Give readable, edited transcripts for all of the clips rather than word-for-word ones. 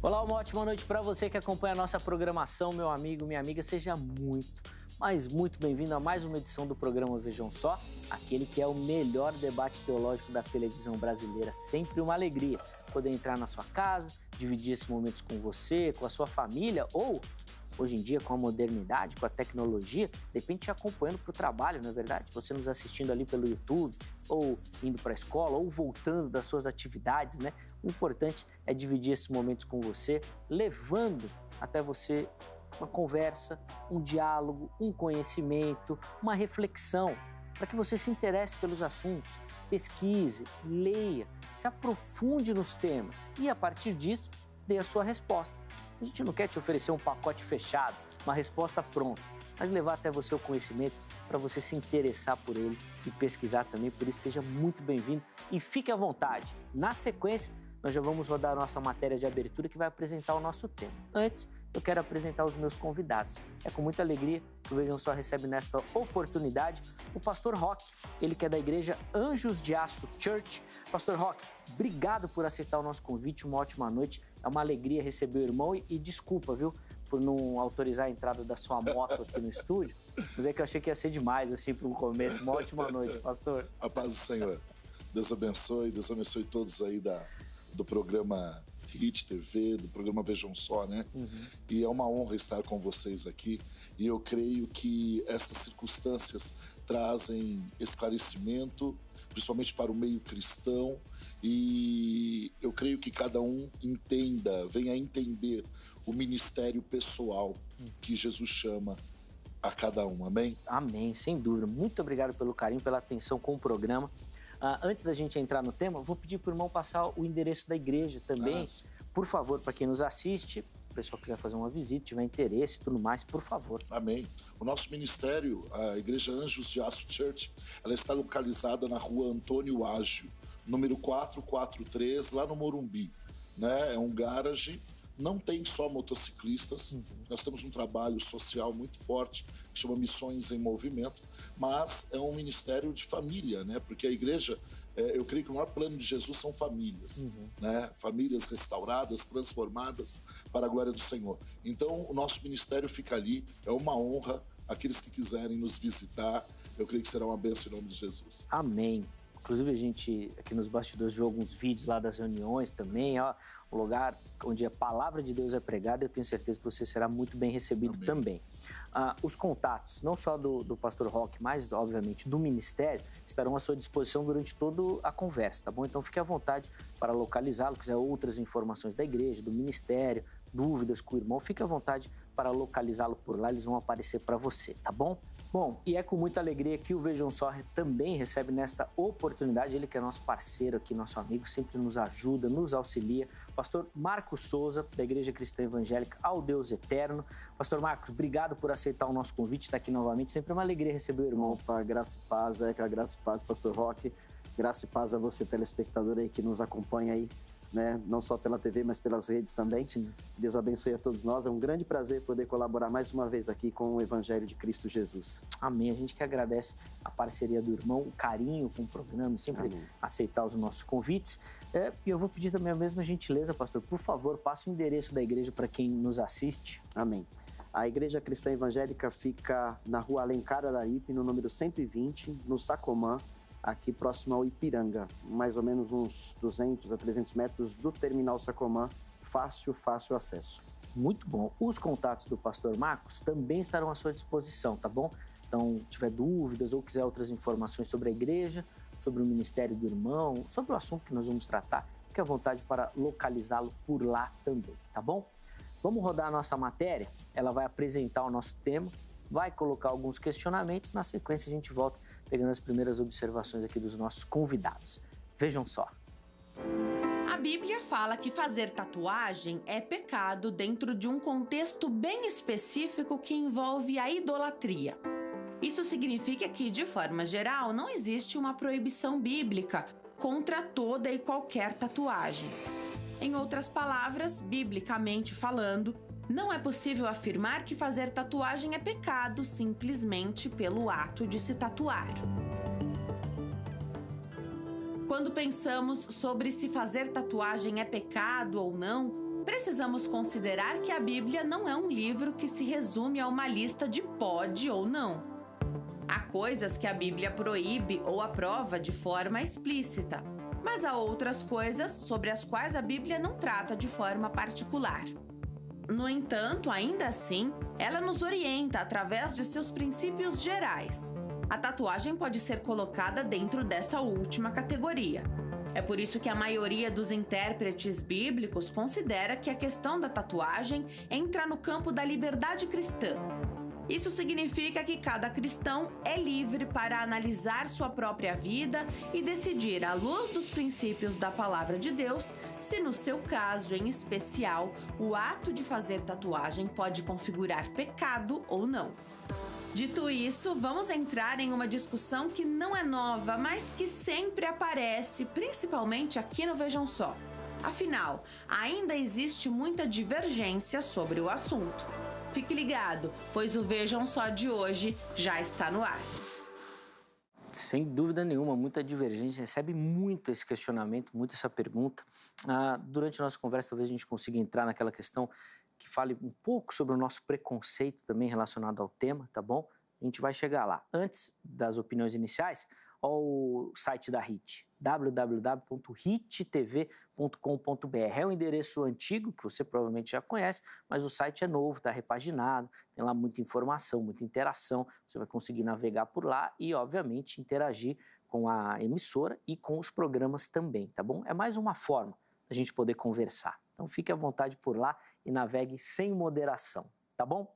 Olá, uma ótima noite para você que acompanha a nossa programação, meu amigo, minha amiga. Seja muito, mas muito bem-vindo a mais uma edição do programa Vejam Só, aquele que é o melhor debate teológico da televisão brasileira. Sempre uma alegria poder entrar na sua casa, dividir esses momentos com você, com a sua família ou, hoje em dia, com a modernidade, com a tecnologia, de repente te acompanhando para o trabalho, não é verdade? Você nos assistindo ali pelo YouTube, ou indo para a escola, ou voltando das suas atividades, né? O importante é dividir esses momentos com você, levando até você uma conversa, um diálogo, um conhecimento, uma reflexão, para que você se interesse pelos assuntos, pesquise, leia, se aprofunde nos temas e, a partir disso, dê a sua resposta. A gente não quer te oferecer um pacote fechado, uma resposta pronta, mas levar até você o conhecimento para você se interessar por ele e pesquisar também. Por isso, seja muito bem-vindo e fique à vontade. Na sequência, nós já vamos rodar a nossa matéria de abertura que vai apresentar o nosso tema. Antes, eu quero apresentar os meus convidados. É com muita alegria que o Vejam Só recebe nesta oportunidade o pastor Roque, ele que é da igreja Anjos de Aço Church. Pastor Roque, obrigado por aceitar o nosso convite, uma ótima noite. É uma alegria receber o irmão e desculpa, viu, por não autorizar a entrada da sua moto aqui no estúdio, mas é que eu achei que ia ser demais, assim, para um começo. Uma ótima noite, pastor. A paz do Senhor. Deus abençoe todos aí do programa Hit TV, do programa Vejam Só, né? E é uma honra estar com vocês aqui. E eu creio que essas circunstâncias trazem esclarecimento, principalmente para o meio cristão. E eu creio que cada um venha a entender o ministério pessoal que Jesus chama a cada um. Amém? Amém, sem dúvida. Muito obrigado pelo carinho, pela atenção com o programa. Antes da gente entrar no tema, vou pedir para o irmão passar o endereço da igreja também. Por favor, para quem nos assiste, o pessoal quiser fazer uma visita, tiver interesse e tudo mais, por favor. Amém. O nosso ministério, a Igreja Anjos de Aço Church, ela está localizada na rua Antônio Ágio, número 443, lá no Morumbi. Né? É um garage. Não tem só motociclistas, nós temos um trabalho social muito forte, que chama Missões em Movimento, mas é um ministério de família, né? Porque a igreja, eu creio que o maior plano de Jesus são famílias, né? Famílias restauradas, transformadas para a glória do Senhor. Então, o nosso ministério fica ali, é uma honra. Aqueles que quiserem nos visitar, eu creio que será uma bênção em nome de Jesus. Amém. Inclusive, a gente aqui nos bastidores viu alguns vídeos lá das reuniões também, ó, o lugar onde a palavra de Deus é pregada. Eu tenho certeza que você será muito bem recebido. Amém. Também. Os contatos, não só do pastor Roque, mas, obviamente, do ministério, estarão à sua disposição durante toda a conversa, tá bom? Então, fique à vontade para localizá-lo, quiser outras informações da igreja, do ministério, dúvidas com o irmão, fique à vontade para localizá-lo por lá, eles vão aparecer para você, tá bom? Bom, e é com muita alegria que o Vejam Só também recebe nesta oportunidade, ele que é nosso parceiro aqui, nosso amigo, sempre nos ajuda, nos auxilia, pastor Marcos Souza, da Igreja Cristã Evangélica Ao Deus Eterno. Pastor Marcos, obrigado por aceitar o nosso convite, estar aqui novamente, sempre é uma alegria receber o irmão. Opa, graça e paz, graça e paz, pastor Roque, graça e paz a você, telespectador aí que nos acompanha aí, né? Não só pela TV, mas pelas redes também. Sim. Deus abençoe a todos nós. É um grande prazer poder colaborar mais uma vez aqui com o Evangelho de Cristo Jesus. Amém. A gente que agradece a parceria do irmão, o carinho com o programa, sempre aceitar os nossos convites. E eu vou pedir também a mesma gentileza, pastor. Por favor, passe o endereço da igreja para quem nos assiste. Amém. A Igreja Cristã Evangélica fica na rua Alencar Araripe, no número 120, no Sacomã, aqui próximo ao Ipiranga, mais ou menos uns 200 a 300 metros do terminal Sacomã, fácil acesso. Muito bom. Os contatos do pastor Marcos também estarão à sua disposição, tá bom? Então, tiver dúvidas ou quiser outras informações sobre a igreja, sobre o ministério do irmão, sobre o assunto que nós vamos tratar, fique à vontade para localizá-lo por lá também, tá bom? Vamos rodar a nossa matéria, ela vai apresentar o nosso tema, vai colocar alguns questionamentos, na sequência a gente volta pegando as primeiras observações aqui dos nossos convidados. Vejam só. A Bíblia fala que fazer tatuagem é pecado dentro de um contexto bem específico que envolve a idolatria. Isso significa que, de forma geral, não existe uma proibição bíblica contra toda e qualquer tatuagem. Em outras palavras, biblicamente falando, não é possível afirmar que fazer tatuagem é pecado simplesmente pelo ato de se tatuar. Quando pensamos sobre se fazer tatuagem é pecado ou não, precisamos considerar que a Bíblia não é um livro que se resume a uma lista de pode ou não. Há coisas que a Bíblia proíbe ou aprova de forma explícita, mas há outras coisas sobre as quais a Bíblia não trata de forma particular. No entanto, ainda assim, ela nos orienta através de seus princípios gerais. A tatuagem pode ser colocada dentro dessa última categoria. É por isso que a maioria dos intérpretes bíblicos considera que a questão da tatuagem entra no campo da liberdade cristã. Isso significa que cada cristão é livre para analisar sua própria vida e decidir, à luz dos princípios da Palavra de Deus, se no seu caso, em especial, o ato de fazer tatuagem pode configurar pecado ou não. Dito isso, vamos entrar em uma discussão que não é nova, mas que sempre aparece, principalmente aqui no Vejam Só. Afinal, ainda existe muita divergência sobre o assunto. Fique ligado, pois o Vejam Só de hoje já está no ar. Sem dúvida nenhuma, muita divergência, recebe muito esse questionamento, muito essa pergunta. Durante a nossa conversa, talvez a gente consiga entrar naquela questão que fale um pouco sobre o nosso preconceito também relacionado ao tema, tá bom? A gente vai chegar lá. Antes das opiniões iniciais, o site da HIT, www.hittv.com.br. É um endereço antigo, que você provavelmente já conhece, mas o site é novo, está repaginado, tem lá muita informação, muita interação, você vai conseguir navegar por lá e, obviamente, interagir com a emissora e com os programas também, tá bom? É mais uma forma da gente poder conversar. Então fique à vontade por lá e navegue sem moderação, tá bom?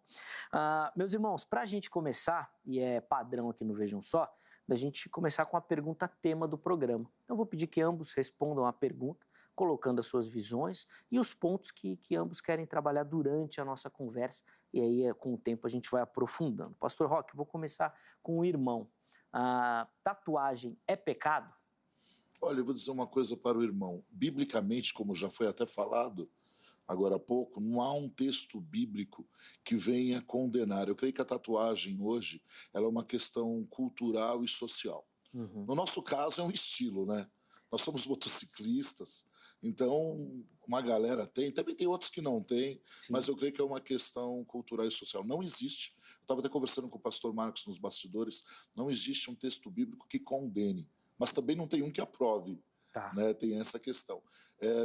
Meus irmãos, para a gente começar, e é padrão aqui no Vejam Só, da gente começar com a pergunta tema do programa. Então, eu vou pedir que ambos respondam a pergunta, colocando as suas visões e os pontos que ambos querem trabalhar durante a nossa conversa, e aí, com o tempo, a gente vai aprofundando. Pastor Roque, vou começar com o irmão. Tatuagem é pecado? Olha, eu vou dizer uma coisa para o irmão. Biblicamente, como já foi até falado agora há pouco, não há um texto bíblico que venha condenar. Eu creio que a tatuagem hoje ela é uma questão cultural e social. Uhum. No nosso caso é um estilo, né? Nós somos motociclistas, então uma galera tem, também tem outros que não têm, mas eu creio que é uma questão cultural e social. Não existe, eu estava até conversando com o pastor Marcos nos bastidores, não existe um texto bíblico que condene, mas também não tem um que aprove. Tá. Né, tem essa questão.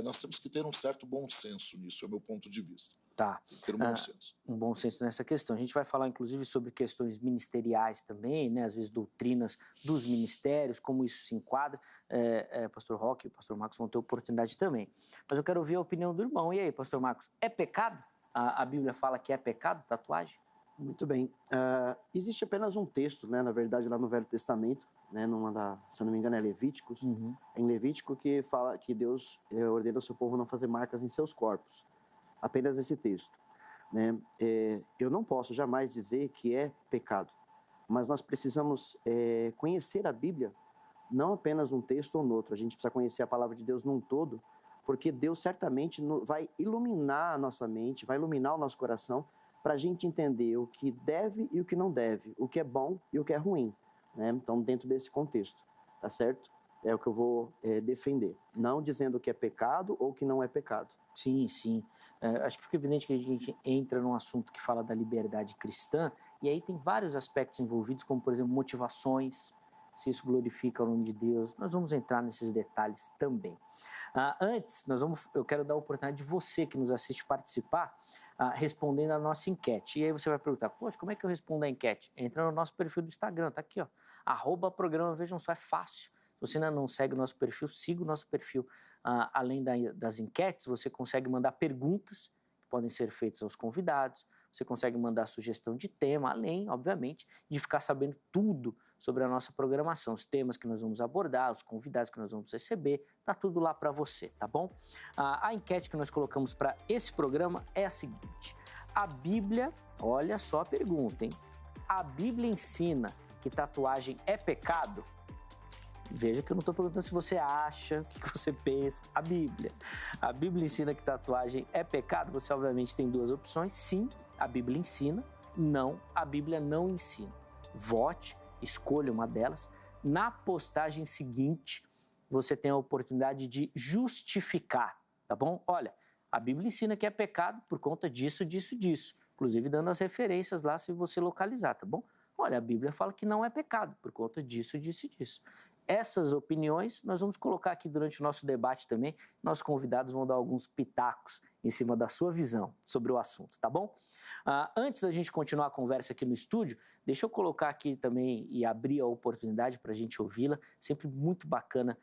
Nós temos que ter um certo bom senso nisso, é o meu ponto de vista. Tá. Ter um bom senso. Um bom senso nessa questão. A gente vai falar, inclusive, sobre questões ministeriais também, né, às vezes doutrinas dos ministérios, como isso se enquadra. Pastor Roque e Pastor Marcos vão ter oportunidade também. Mas eu quero ouvir a opinião do irmão. E aí, Pastor Marcos, é pecado? A Bíblia fala que é pecado tatuagem? Muito bem. Existe apenas um texto, né, na verdade, lá no Velho Testamento, né, se eu não me engano é Levíticos, em Levítico que fala que Deus ordena ao seu povo não fazer marcas em seus corpos. Apenas esse texto. Né? Eu não posso jamais dizer que é pecado, mas nós precisamos conhecer a Bíblia, não apenas um texto ou no outro. A gente precisa conhecer a palavra de Deus num todo, porque Deus certamente vai iluminar a nossa mente, vai iluminar o nosso coração, para a gente entender o que deve e o que não deve, o que é bom e o que é ruim. Né? Então, dentro desse contexto, tá certo? É o que eu vou defender. Não dizendo que é pecado ou que não é pecado. Sim, sim. Acho que fica evidente que a gente entra num assunto que fala da liberdade cristã, e aí tem vários aspectos envolvidos, como, por exemplo, motivações, se isso glorifica o nome de Deus. Nós vamos entrar nesses detalhes também. Antes, eu quero dar a oportunidade de você que nos assiste participar, respondendo a nossa enquete. E aí você vai perguntar, poxa, como é que eu respondo a enquete? Entra no nosso perfil do Instagram, tá aqui, ó, @programa Vejam Só, é fácil. Se você ainda não segue o nosso perfil, siga o nosso perfil. Além das enquetes, você consegue mandar perguntas que podem ser feitas aos convidados, você consegue mandar sugestão de tema, além, obviamente, de ficar sabendo tudo sobre a nossa programação, os temas que nós vamos abordar, os convidados que nós vamos receber, tá tudo lá para você, tá bom? A enquete que nós colocamos para esse programa é a seguinte: a Bíblia, olha só a pergunta, hein? A Bíblia ensina que tatuagem é pecado? Veja que eu não estou perguntando se você acha, o que você pensa. A Bíblia ensina que tatuagem é pecado? Você obviamente tem duas opções. Sim, a Bíblia ensina. Não, a Bíblia não ensina. Vote, escolha uma delas. Na postagem seguinte, você tem a oportunidade de justificar, tá bom? Olha, a Bíblia ensina que é pecado por conta disso, disso, disso. Inclusive dando as referências lá se você localizar, tá bom? Olha, a Bíblia fala que não é pecado por conta disso, disso e disso. Essas opiniões nós vamos colocar aqui durante o nosso debate também. Nossos convidados vão dar alguns pitacos em cima da sua visão sobre o assunto, tá bom? Antes da gente continuar a conversa aqui no estúdio, deixa eu colocar aqui também e abrir a oportunidade para a gente ouvi-la. Sempre muito bacana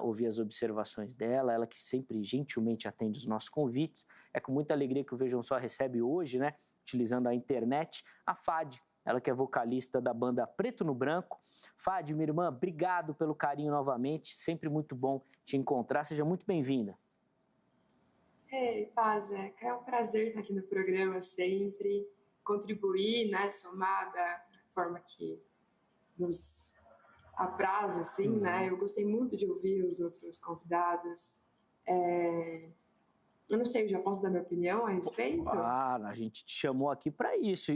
ouvir as observações dela, ela que sempre gentilmente atende os nossos convites. É com muita alegria que o Vejam Só recebe hoje, né, utilizando a internet, a Fad, ela que é vocalista da banda Preto no Branco. Fad, minha irmã, obrigado pelo carinho novamente, sempre muito bom te encontrar, seja muito bem-vinda. Ei, Paz, é um prazer estar aqui no programa sempre, contribuir, né, somar da forma que nos apraz, assim, né, eu gostei muito de ouvir os outros convidados. Eu não sei, eu já posso dar minha opinião a respeito? A gente te chamou aqui para isso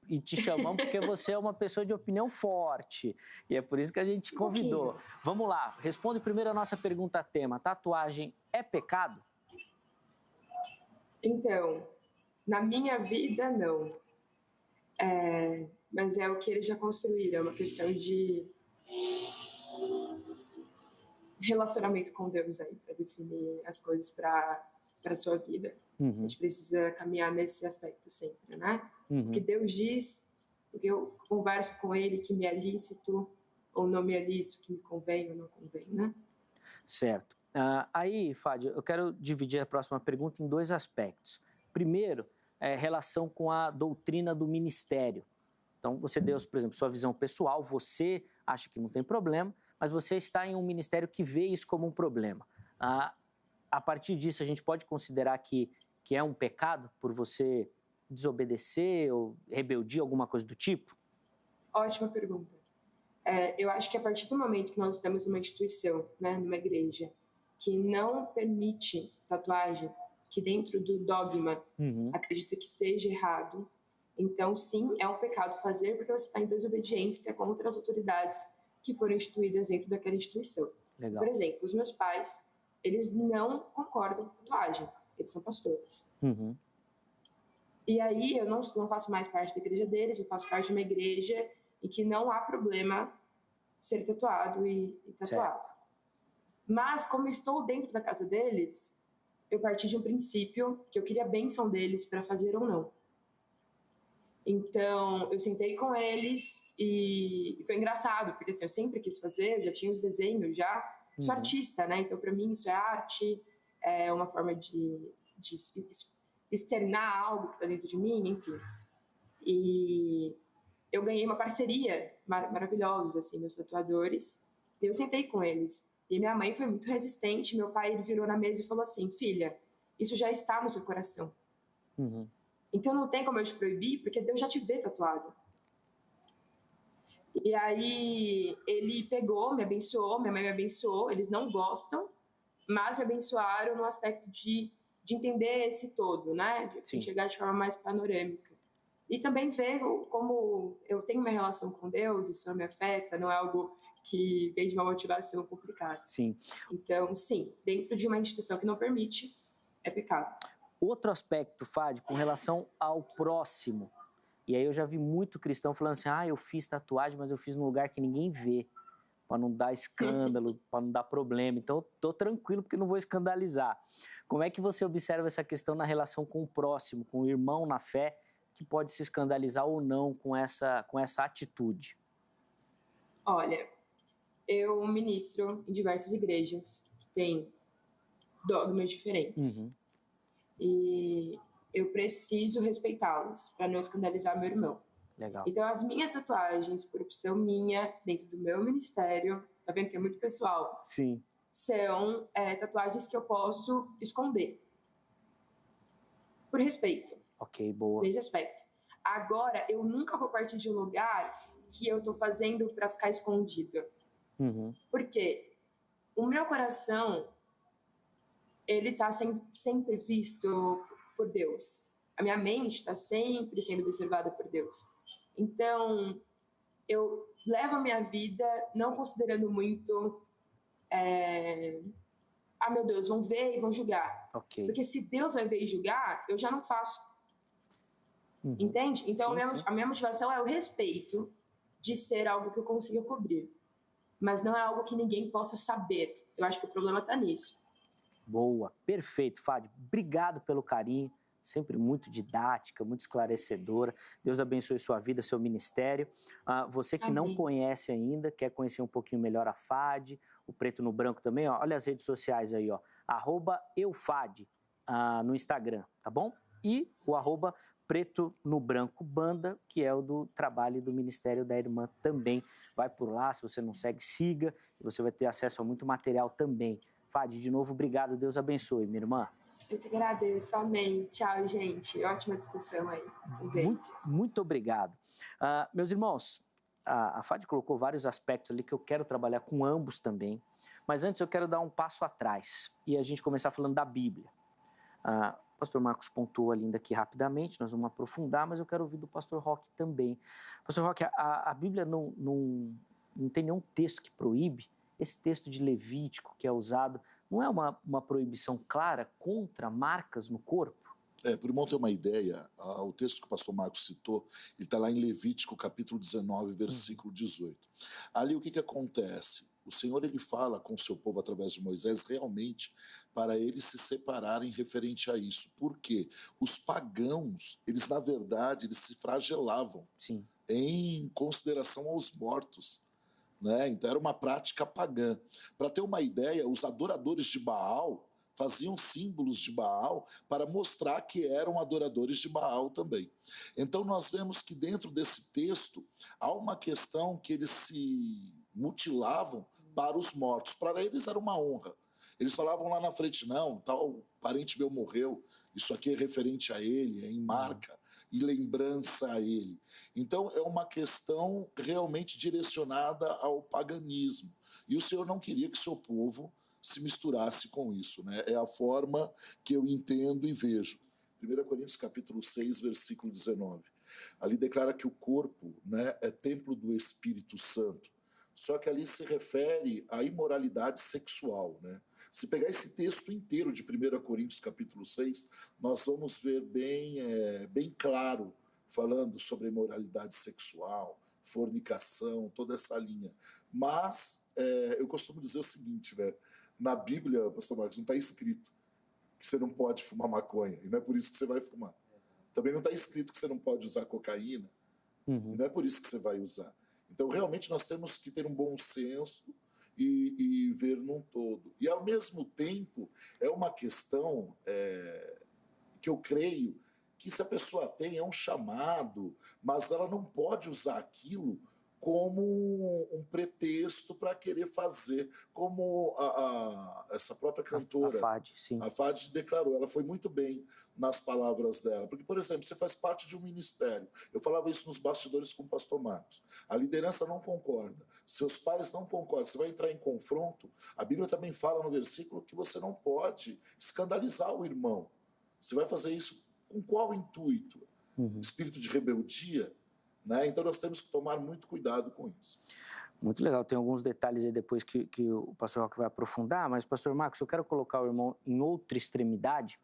e te chamamos porque você é uma pessoa de opinião forte e é por isso que a gente te convidou. Vamos lá, responde primeiro a nossa pergunta tema. Tatuagem é pecado? Então, na minha vida, não. Mas é o que eles já construíram, é uma questão de relacionamento com Deus aí, para definir as coisas para a sua vida. A gente precisa caminhar nesse aspecto sempre, né? O que Deus diz, o que eu converso com Ele que me é lícito ou não me é lícito, que me convém ou não convém, né? Certo. Aí, Fad, eu quero dividir a próxima pergunta em dois aspectos. Primeiro, relação com a doutrina do ministério. Então, você deu, por exemplo, sua visão pessoal, você acha que não tem problema, mas você está em um ministério que vê isso como um problema. A partir disso, a gente pode considerar que é um pecado por você desobedecer ou rebeldia, alguma coisa do tipo? Ótima pergunta. Eu acho que a partir do momento que nós temos uma instituição, né, numa igreja, que não permite tatuagem, que dentro do dogma acredita que seja errado, então sim, é um pecado fazer porque você está em desobediência contra as autoridades que foram instituídas dentro daquela instituição. Legal. Por exemplo, os meus pais, eles não concordam com tatuagem, eles são pastores. E aí eu não faço mais parte da igreja deles, eu faço parte de uma igreja em que não há problema ser tatuado e tatuado. Certo. Mas como eu estou dentro da casa deles, eu parti de um princípio que eu queria a bênção deles para fazer ou não. Então, eu sentei com eles e foi engraçado, porque assim, eu sempre quis fazer, eu já tinha os desenhos, sou artista, né? Então, para mim, isso é arte, é uma forma de externar algo que está dentro de mim, enfim. E eu ganhei uma parceria maravilhosa, assim, meus tatuadores. Então, eu sentei com eles. E minha mãe foi muito resistente, meu pai ele virou na mesa e falou assim, filha, isso já está no seu coração. Então não tem como eu te proibir, porque Deus já te vê tatuado. E aí ele pegou, me abençoou, minha mãe me abençoou, eles não gostam, mas me abençoaram no aspecto de entender esse todo, né? De chegar de forma mais panorâmica. E também ver como eu tenho uma relação com Deus, isso me afeta, não é algo que vem de uma motivação complicada. Sim. Então, sim, dentro de uma instituição que não permite, é pecado. Outro aspecto, Fad, com relação ao próximo. E aí eu já vi muito cristão falando assim, eu fiz tatuagem, mas eu fiz num lugar que ninguém vê, para não dar escândalo, para não dar problema. Então, eu tô tranquilo porque não vou escandalizar. Como é que você observa essa questão na relação com o próximo, com o irmão na fé, que pode se escandalizar ou não com essa atitude? Olha, eu ministro em diversas igrejas que têm dogmas diferentes. E eu preciso respeitá-los para não escandalizar meu irmão. Legal. Então, as minhas tatuagens, por opção minha, dentro do meu ministério, tá vendo que é muito pessoal? Sim. São tatuagens que eu posso esconder. Por respeito. Ok, boa. Nesse aspecto. Agora, eu nunca vou partir de um lugar que eu tô fazendo para ficar escondido. Porque o meu coração, ele tá sempre visto por Deus. A minha mente está sempre sendo observada por Deus. Então, eu levo a minha vida não considerando muito ah, meu Deus, vão ver e vão julgar. Ok. Porque se Deus vai ver e julgar, eu já não faço. Entende? Então, a minha motivação é o respeito de ser algo que eu consiga cobrir. Mas não é algo que ninguém possa saber. Eu acho que o problema está nisso. Boa, perfeito, Fábio. Obrigado pelo carinho, sempre muito didática, muito esclarecedora. Deus abençoe sua vida, seu ministério. Você que não conhece ainda, quer conhecer um pouquinho melhor a FAD, o Preto no Branco também, ó, olha as redes sociais aí, ó, @eufad no Instagram, tá bom? E o @Preto no Branco Banda, que é o do trabalho do Ministério da Irmã também. Vai por lá, se você não segue, siga, e você vai ter acesso a muito material também. Fad, de novo, obrigado. Deus abençoe, minha irmã. Eu que agradeço. Amém. Tchau, gente. Ótima discussão aí. Muito obrigado. Meus irmãos, a Fad colocou vários aspectos ali que eu quero trabalhar com ambos também. Mas antes eu quero dar um passo atrás e a gente começar falando da Bíblia. O pastor Marcos pontuou ali ainda aqui rapidamente, nós vamos aprofundar, mas eu quero ouvir do pastor Roque também. Pastor Roque, a Bíblia não tem nenhum texto que proíbe. Esse texto de Levítico que é usado, não é uma proibição clara contra marcas no corpo? Para o irmão ter uma ideia, o texto que o pastor Marcos citou, ele está lá em Levítico, capítulo 19, versículo 18. Ali o que acontece? O Senhor ele fala com o seu povo através de Moisés realmente para eles se separarem referente a isso. Por quê? Os pagãos, eles na verdade, eles se flagelavam em consideração aos mortos. Né? Então era uma prática pagã. Para ter uma ideia, os adoradores de Baal faziam símbolos de Baal para mostrar que eram adoradores de Baal também. Então nós vemos que dentro desse texto há uma questão que eles se mutilavam para os mortos. Para eles era uma honra. Eles falavam lá na frente, não, tal parente meu morreu, isso aqui é referente a ele, é em marca e lembrança a ele. Então é uma questão realmente direcionada ao paganismo. E o Senhor não queria que seu povo se misturasse com isso, né? É a forma que eu entendo e vejo. 1 Coríntios capítulo 6, versículo 19. Ali declara que o corpo, né, é templo do Espírito Santo. Só que ali se refere à imoralidade sexual, né? Se pegar esse texto inteiro de 1 Coríntios capítulo 6, nós vamos ver bem claro, falando sobre a imoralidade sexual, fornicação, toda essa linha. Mas eu costumo dizer o seguinte, né? Na Bíblia, pastor Marcos, não está escrito que você não pode fumar maconha, e não é por isso que você vai fumar. Também não está escrito que você não pode usar cocaína, e não é por isso que você vai usar. Então, realmente, nós temos que ter um bom senso e ver num todo. E, ao mesmo tempo, é uma questão que eu creio que se a pessoa tem, é um chamado, mas ela não pode usar aquilo como um pretexto para querer fazer, como essa própria cantora, a Fad declarou, ela foi muito bem nas palavras dela, porque, por exemplo, você faz parte de um ministério, eu falava isso nos bastidores com o pastor Marcos, a liderança não concorda, seus pais não concordam, você vai entrar em confronto, a Bíblia também fala no versículo que você não pode escandalizar o irmão, você vai fazer isso com qual intuito? Espírito de rebeldia? Né? Então nós temos que tomar muito cuidado com isso. Muito legal, tem alguns detalhes aí depois que o pastor Roque vai aprofundar, mas pastor Marcos, eu quero colocar o irmão em outra extremidade.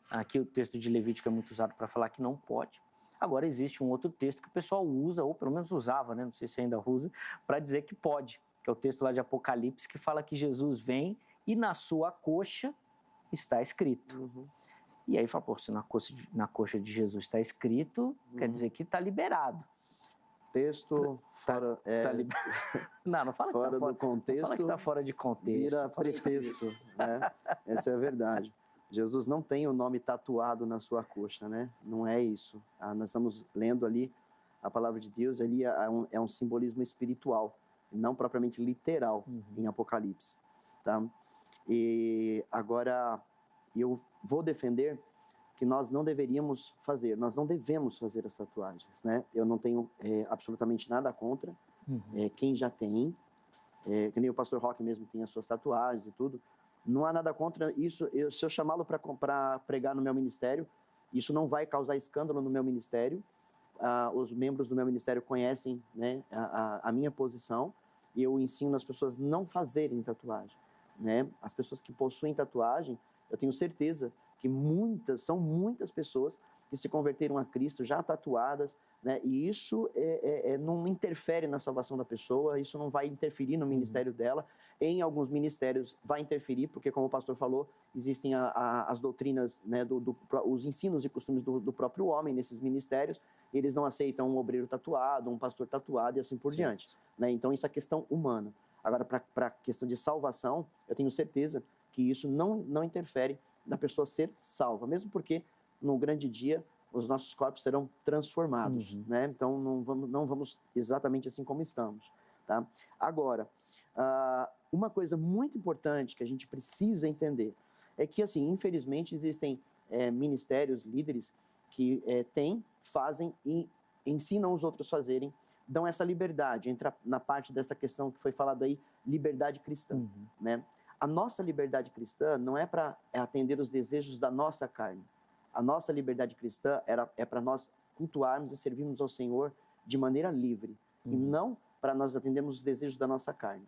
Aqui o texto de Levítico é muito usado para falar que não pode. Agora existe um outro texto que o pessoal usa, ou pelo menos usava, né? Não sei se ainda usa, para dizer que pode, que é o texto lá de Apocalipse que fala que Jesus vem e na sua coxa está escrito. E aí fala, pô, se na coxa de Jesus está escrito, quer dizer que está liberado. Texto fora... Não fala fora que tá fora do contexto. Não fala que está fora de contexto. Vira pretexto, né? Essa é a verdade. Jesus não tem o nome tatuado na sua coxa, né? Não é isso. Nós estamos lendo ali a palavra de Deus, ali é um simbolismo espiritual, não propriamente literal em Apocalipse, tá? E agora eu vou defender que nós não deveríamos fazer, nós não devemos fazer as tatuagens, né? Eu não tenho absolutamente nada contra quem já tem, que nem o pastor Roque mesmo tem as suas tatuagens e tudo, não há nada contra isso. Se eu chamá-lo para pregar no meu ministério, isso não vai causar escândalo no meu ministério, os membros do meu ministério conhecem, né, a minha posição, e eu ensino as pessoas não fazerem tatuagem. né? As pessoas que possuem tatuagem, eu tenho certeza que são muitas pessoas que se converteram a Cristo já tatuadas, né? E isso não interfere na salvação da pessoa, isso não vai interferir no ministério dela. Em alguns ministérios vai interferir, porque, como o pastor falou, existem as doutrinas, né, os ensinos e costumes do próprio homem nesses ministérios. Eles não aceitam um obreiro tatuado, um pastor tatuado e assim por diante, né? Então, isso é questão humana. Agora, para a questão de salvação, eu tenho certeza que isso não interfere na pessoa ser salva, mesmo porque no grande dia os nossos corpos serão transformados, né? Então não vamos exatamente assim como estamos, tá? Agora, uma coisa muito importante que a gente precisa entender é que, assim, infelizmente existem ministérios, líderes que fazem e ensinam os outros a fazerem, dão essa liberdade, entra na parte dessa questão que foi falado aí, liberdade cristã, né? A nossa liberdade cristã não é para atender os desejos da nossa carne. A nossa liberdade cristã é para nós cultuarmos e servirmos ao Senhor de maneira livre, e não para nós atendermos os desejos da nossa carne.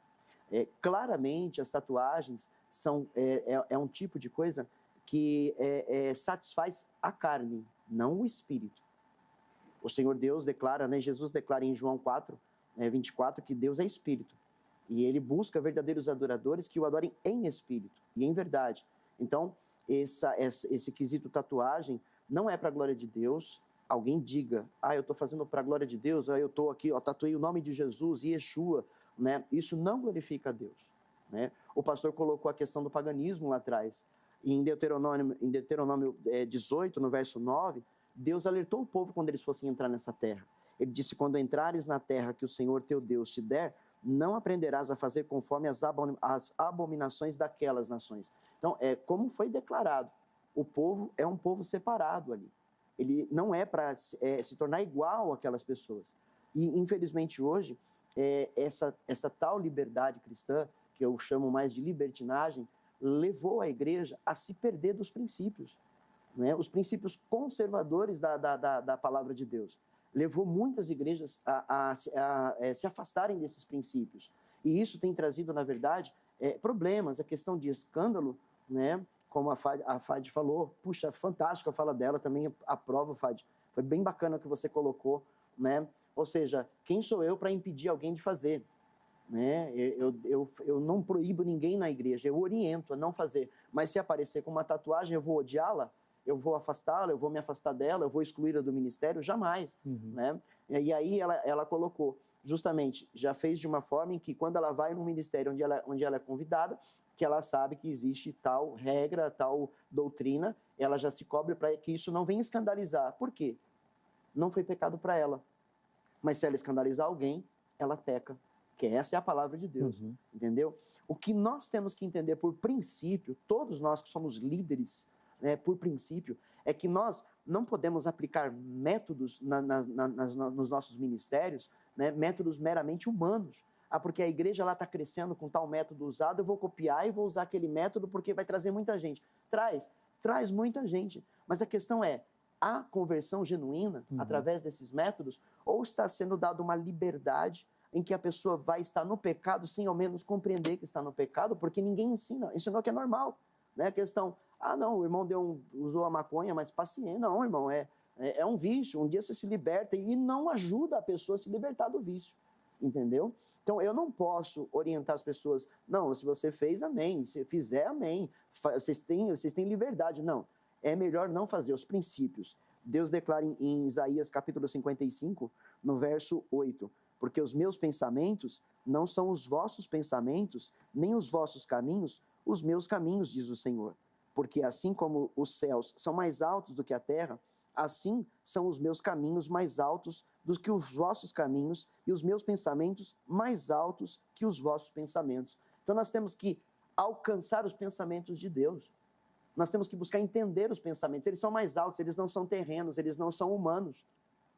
Claramente, as tatuagens são um tipo de coisa que satisfaz a carne, não o espírito. O Senhor Deus declara, né, Jesus declara em João 4, 24, que Deus é espírito. E ele busca verdadeiros adoradores que o adorem em espírito e em verdade. Então, esse quesito tatuagem não é para a glória de Deus. Alguém diga, eu estou fazendo para a glória de Deus, eu estou aqui, tatuei o nome de Jesus, Yeshua, né? Isso não glorifica a Deus, né? O pastor colocou a questão do paganismo lá atrás. E em Deuteronômio 18, no verso 9, Deus alertou o povo quando eles fossem entrar nessa terra. Ele disse, quando entrares na terra que o Senhor teu Deus te der, não aprenderás a fazer conforme as abominações daquelas nações. Então, como foi declarado, o povo é um povo separado ali. Ele não é para se tornar igual àquelas pessoas. E, infelizmente, hoje, essa tal liberdade cristã, que eu chamo mais de libertinagem, levou a igreja a se perder dos princípios, né? Os princípios conservadores da palavra de Deus. Levou muitas igrejas a se afastarem desses princípios. E isso tem trazido, na verdade, problemas. A questão de escândalo, né? Como a Fad falou, puxa, fantástica a fala dela, também aprovo, Fad. Foi bem bacana o que você colocou, né? Ou seja, quem sou eu para impedir alguém de fazer? Né? Eu não proíbo ninguém na igreja, eu oriento a não fazer. Mas se aparecer com uma tatuagem, eu vou odiá-la? Eu vou afastá-la, eu vou me afastar dela, eu vou excluí-la do ministério? Jamais. Né? E aí ela colocou, justamente, já fez de uma forma em que quando ela vai no ministério onde ela é convidada, que ela sabe que existe tal regra, tal doutrina, ela já se cobre para que isso não venha escandalizar. Por quê? Não foi pecado para ela. Mas se ela escandalizar alguém, ela peca. Que essa é a palavra de Deus, entendeu? O que nós temos que entender por princípio, todos nós que somos líderes, né, por princípio, é que nós não podemos aplicar métodos nos nossos ministérios, né, métodos meramente humanos. Porque a igreja está crescendo com tal método usado, eu vou copiar e vou usar aquele método porque vai trazer muita gente. Traz muita gente. Mas a questão é, há conversão genuína através desses métodos? Ou está sendo dada uma liberdade em que a pessoa vai estar no pecado sem ao menos compreender que está no pecado, porque ninguém ensinou que é normal, né? A questão, não, o irmão usou a maconha, mas paciência, não, irmão, é um vício, um dia você se liberta e não ajuda a pessoa a se libertar do vício, entendeu? Então, eu não posso orientar as pessoas, não, se você fez, amém, se fizer, amém, vocês têm liberdade, não, é melhor não fazer, os princípios. Deus declara em Isaías capítulo 55, no verso 8, porque os meus pensamentos não são os vossos pensamentos, nem os vossos caminhos, os meus caminhos, diz o Senhor. Porque assim como os céus são mais altos do que a terra, assim são os meus caminhos mais altos do que os vossos caminhos, e os meus pensamentos mais altos que os vossos pensamentos. Então nós temos que alcançar os pensamentos de Deus. Nós temos que buscar entender os pensamentos. Eles são mais altos, eles não são terrenos, eles não são humanos.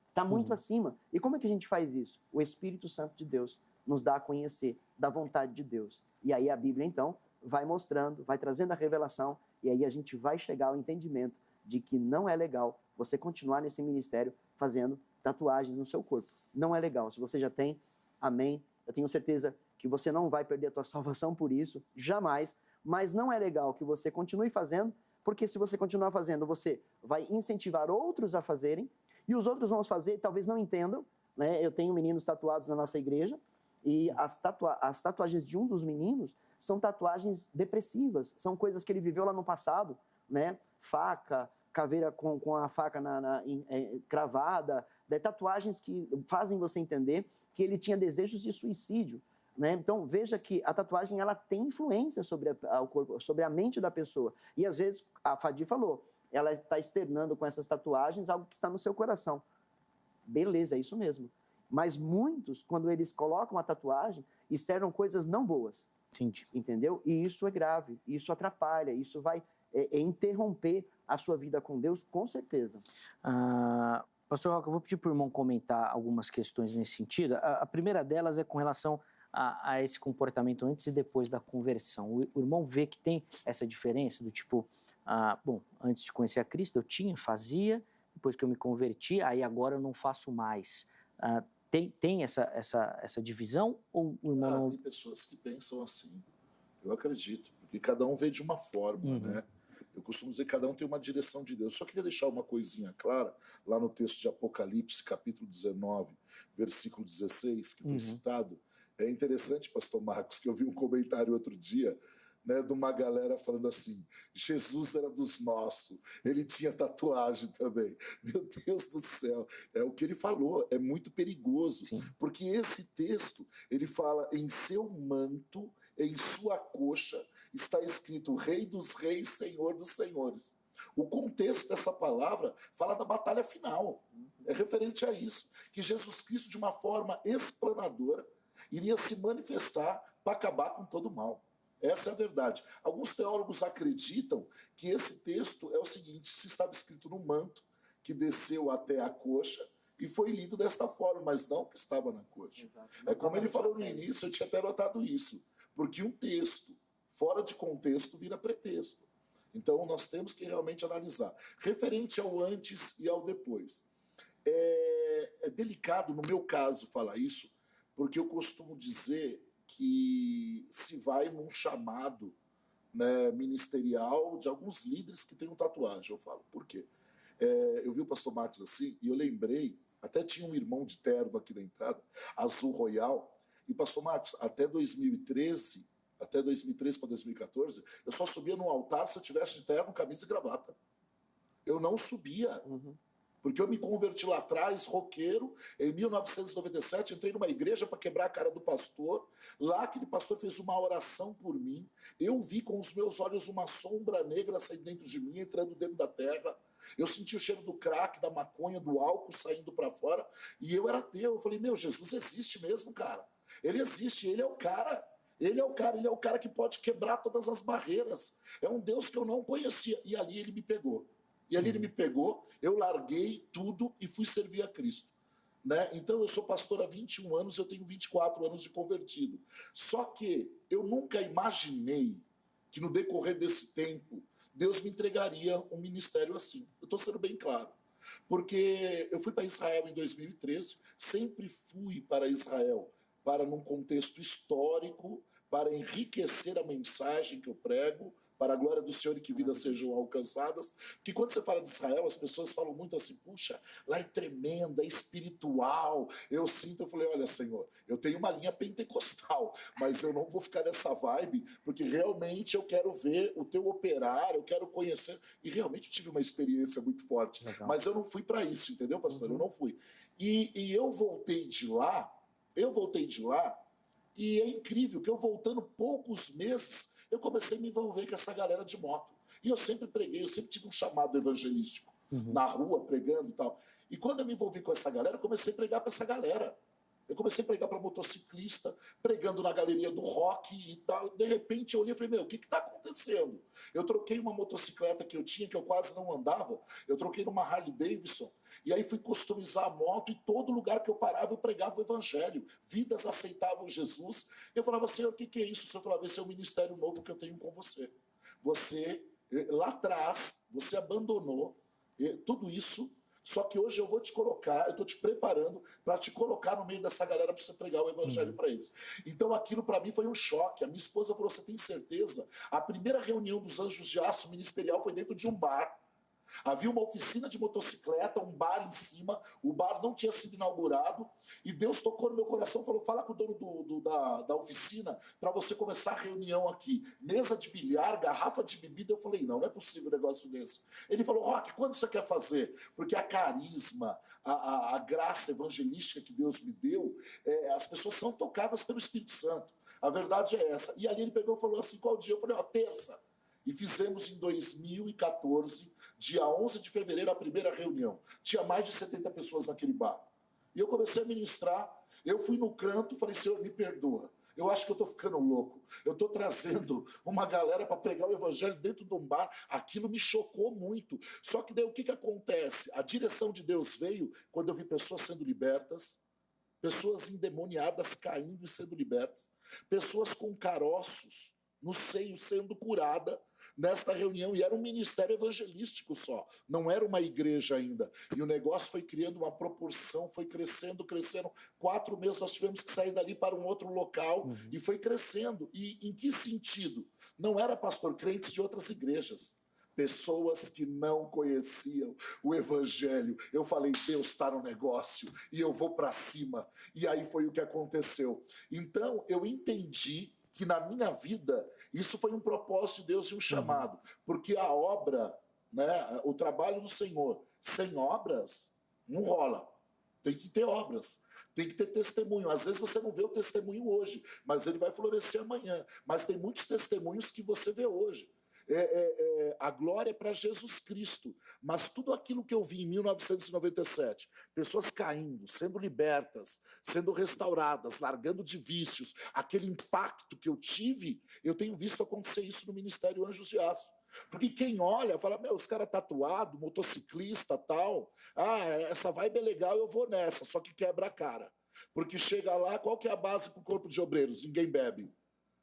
Está muito acima. E como é que a gente faz isso? O Espírito Santo de Deus nos dá a conhecer da vontade de Deus. E aí a Bíblia, então, vai mostrando, vai trazendo a revelação, e aí a gente vai chegar ao entendimento de que não é legal você continuar nesse ministério fazendo tatuagens no seu corpo. Não é legal. Se você já tem, amém. Eu tenho certeza que você não vai perder a tua salvação por isso, jamais, mas não é legal que você continue fazendo, porque se você continuar fazendo, você vai incentivar outros a fazerem, e os outros vão fazer, talvez não entendam, né? Eu tenho meninos tatuados na nossa igreja, e as tatuagens de um dos meninos são tatuagens depressivas, são coisas que ele viveu lá no passado, né? Faca, caveira com a faca cravada, tatuagens que fazem você entender que ele tinha desejos de suicídio, né? Então, veja que a tatuagem ela tem influência sobre o corpo, sobre a mente da pessoa. E, às vezes, a Fadi falou, ela está externando com essas tatuagens algo que está no seu coração. Beleza, é isso mesmo. Mas muitos, quando eles colocam a tatuagem, externam coisas não boas. Entendi. Entendeu? E isso é grave, isso atrapalha, isso vai interromper a sua vida com Deus, com certeza. Pastor Roca, eu vou pedir para o irmão comentar algumas questões nesse sentido. A primeira delas é com relação a esse comportamento antes e depois da conversão. O irmão vê que tem essa diferença do tipo, bom, antes de conhecer a Cristo eu fazia, depois que eu me converti, aí agora eu não faço mais. Tem essa divisão ou o irmão não... Tem pessoas que pensam assim, eu acredito, porque cada um vê de uma forma, né? Eu costumo dizer que cada um tem uma direção de Deus. Só queria deixar uma coisinha clara, lá no texto de Apocalipse, capítulo 19, versículo 16, que foi citado. É interessante, pastor Marcos, que eu vi um comentário outro dia, né, de uma galera falando assim, Jesus era dos nossos, ele tinha tatuagem também. Meu Deus do céu, é o que ele falou, é muito perigoso. Sim. Porque esse texto, ele fala em seu manto, em sua coxa, está escrito Rei dos Reis, Senhor dos Senhores. O contexto dessa palavra fala da batalha final. É referente a isso, que Jesus Cristo, de uma forma explanadora, iria se manifestar para acabar com todo o mal. Essa é a verdade. Alguns teólogos acreditam que esse texto é o seguinte, isso estava escrito no manto, que desceu até a coxa, e foi lido desta forma, mas não que estava na coxa. É como ele falou no início, eu tinha até notado isso, porque um texto fora de contexto vira pretexto. Então, nós temos que realmente analisar. Referente ao antes e ao depois. É delicado, no meu caso, falar isso, porque eu costumo dizer que se vai num chamado, né, ministerial de alguns líderes que têm tatuagem. Eu falo, por quê? Eu vi o pastor Marcos assim, e eu lembrei, até tinha um irmão de terno aqui na entrada, azul royal, e pastor Marcos, até 2013 para 2014, eu só subia no altar se eu tivesse de terno, camisa e gravata. Eu não subia. Porque eu me converti lá atrás, roqueiro, em 1997, entrei numa igreja para quebrar a cara do pastor. Lá aquele pastor fez uma oração por mim. Eu vi com os meus olhos uma sombra negra sair dentro de mim, entrando dentro da terra. Eu senti o cheiro do crack, da maconha, do álcool saindo para fora. E eu era ateu. Eu falei, meu, Jesus existe mesmo, cara. Ele existe, ele é o cara. Ele é o cara que pode quebrar todas as barreiras. É um Deus que eu não conhecia. E ali ele me pegou. Eu larguei tudo e fui servir a Cristo. Né? Então eu sou pastor há 21 anos, eu tenho 24 anos de convertido. Só que eu nunca imaginei que no decorrer desse tempo Deus me entregaria um ministério assim. Eu estou sendo bem claro. Porque eu fui para Israel em 2013, sempre fui para Israel para num contexto histórico, para enriquecer a mensagem que eu prego, para a glória do Senhor e que vidas sejam alcançadas. Porque quando você fala de Israel, as pessoas falam muito assim, puxa, lá é tremendo, é espiritual. Eu falei, olha, Senhor, eu tenho uma linha pentecostal, mas eu não vou ficar nessa vibe, porque realmente eu quero ver o teu operar, eu quero conhecer. E realmente eu tive uma experiência muito forte. Legal. Mas eu não fui para isso, entendeu, pastor? Eu não fui. E eu voltei de lá, e é incrível que eu voltando poucos meses, eu comecei a me envolver com essa galera de moto. E eu sempre preguei, eu sempre tive um chamado evangelístico, na rua, pregando e tal. E quando eu me envolvi com essa galera, eu comecei a pregar para essa galera. Eu comecei a pregar para motociclista, pregando na galeria do rock e tal. De repente eu olhei e falei, meu, o que está acontecendo? Eu troquei uma motocicleta que eu tinha, que eu quase não andava, eu troquei numa Harley Davidson, e aí fui customizar a moto, e todo lugar que eu parava eu pregava o evangelho. Vidas aceitavam Jesus. Eu falava, Senhor, o que é isso? O Senhor falava, esse é o ministério novo que eu tenho com você. Você, lá atrás, você abandonou tudo isso, Só que hoje eu vou te colocar, eu estou te preparando para te colocar no meio dessa galera para você pregar o evangelho para eles. Então aquilo para mim foi um choque. A minha esposa falou, você tem certeza? A primeira reunião dos Anjos de Aço ministerial foi dentro de um bar. Havia uma oficina de motocicleta, um bar em cima, o bar não tinha sido inaugurado, e Deus tocou no meu coração e falou, fala com o dono da oficina para você começar a reunião aqui. Mesa de bilhar, garrafa de bebida. Eu falei, não é possível um negócio desse. Ele falou, Roque, quando você quer fazer? Porque a carisma, a graça evangelística que Deus me deu, as pessoas são tocadas pelo Espírito Santo. A verdade é essa. E ali ele pegou e falou assim, qual dia? Eu falei, terça. E fizemos em 2014, dia 11 de fevereiro, a primeira reunião. Tinha mais de 70 pessoas naquele bar. E eu comecei a ministrar. Eu fui no canto e falei, Senhor, me perdoa. Eu acho que eu estou ficando louco. Eu estou trazendo uma galera para pregar o evangelho dentro de um bar. Aquilo me chocou muito. Só que daí o que acontece? A direção de Deus veio quando eu vi pessoas sendo libertas, pessoas endemoniadas caindo e sendo libertas, pessoas com caroços no seio sendo curada nesta reunião, e era um ministério evangelístico só, não era uma igreja ainda, e o negócio foi criando uma proporção, foi crescendo, 4 meses nós tivemos que sair dali para um outro local, e foi crescendo. E em que sentido? Não era, pastor, crentes de outras igrejas, pessoas que não conheciam o evangelho. Eu falei, Deus está no negócio, e eu vou para cima, e aí foi o que aconteceu. Então eu entendi que na minha vida, isso foi um propósito de Deus e um chamado. Porque a obra, né, o trabalho do Senhor, sem obras, não rola. Tem que ter obras, tem que ter testemunho. Às vezes você não vê o testemunho hoje, mas ele vai florescer amanhã. Mas tem muitos testemunhos que você vê hoje. A glória é para Jesus Cristo, mas tudo aquilo que eu vi em 1997, pessoas caindo, sendo libertas, sendo restauradas, largando de vícios, aquele impacto que eu tive, eu tenho visto acontecer isso no Ministério Anjos de Aço. Porque quem olha, fala, os caras tatuados, motociclista, tal, essa vibe é legal, eu vou nessa, só que quebra a cara. Porque chega lá, qual que é a base para o corpo de obreiros? Ninguém bebe.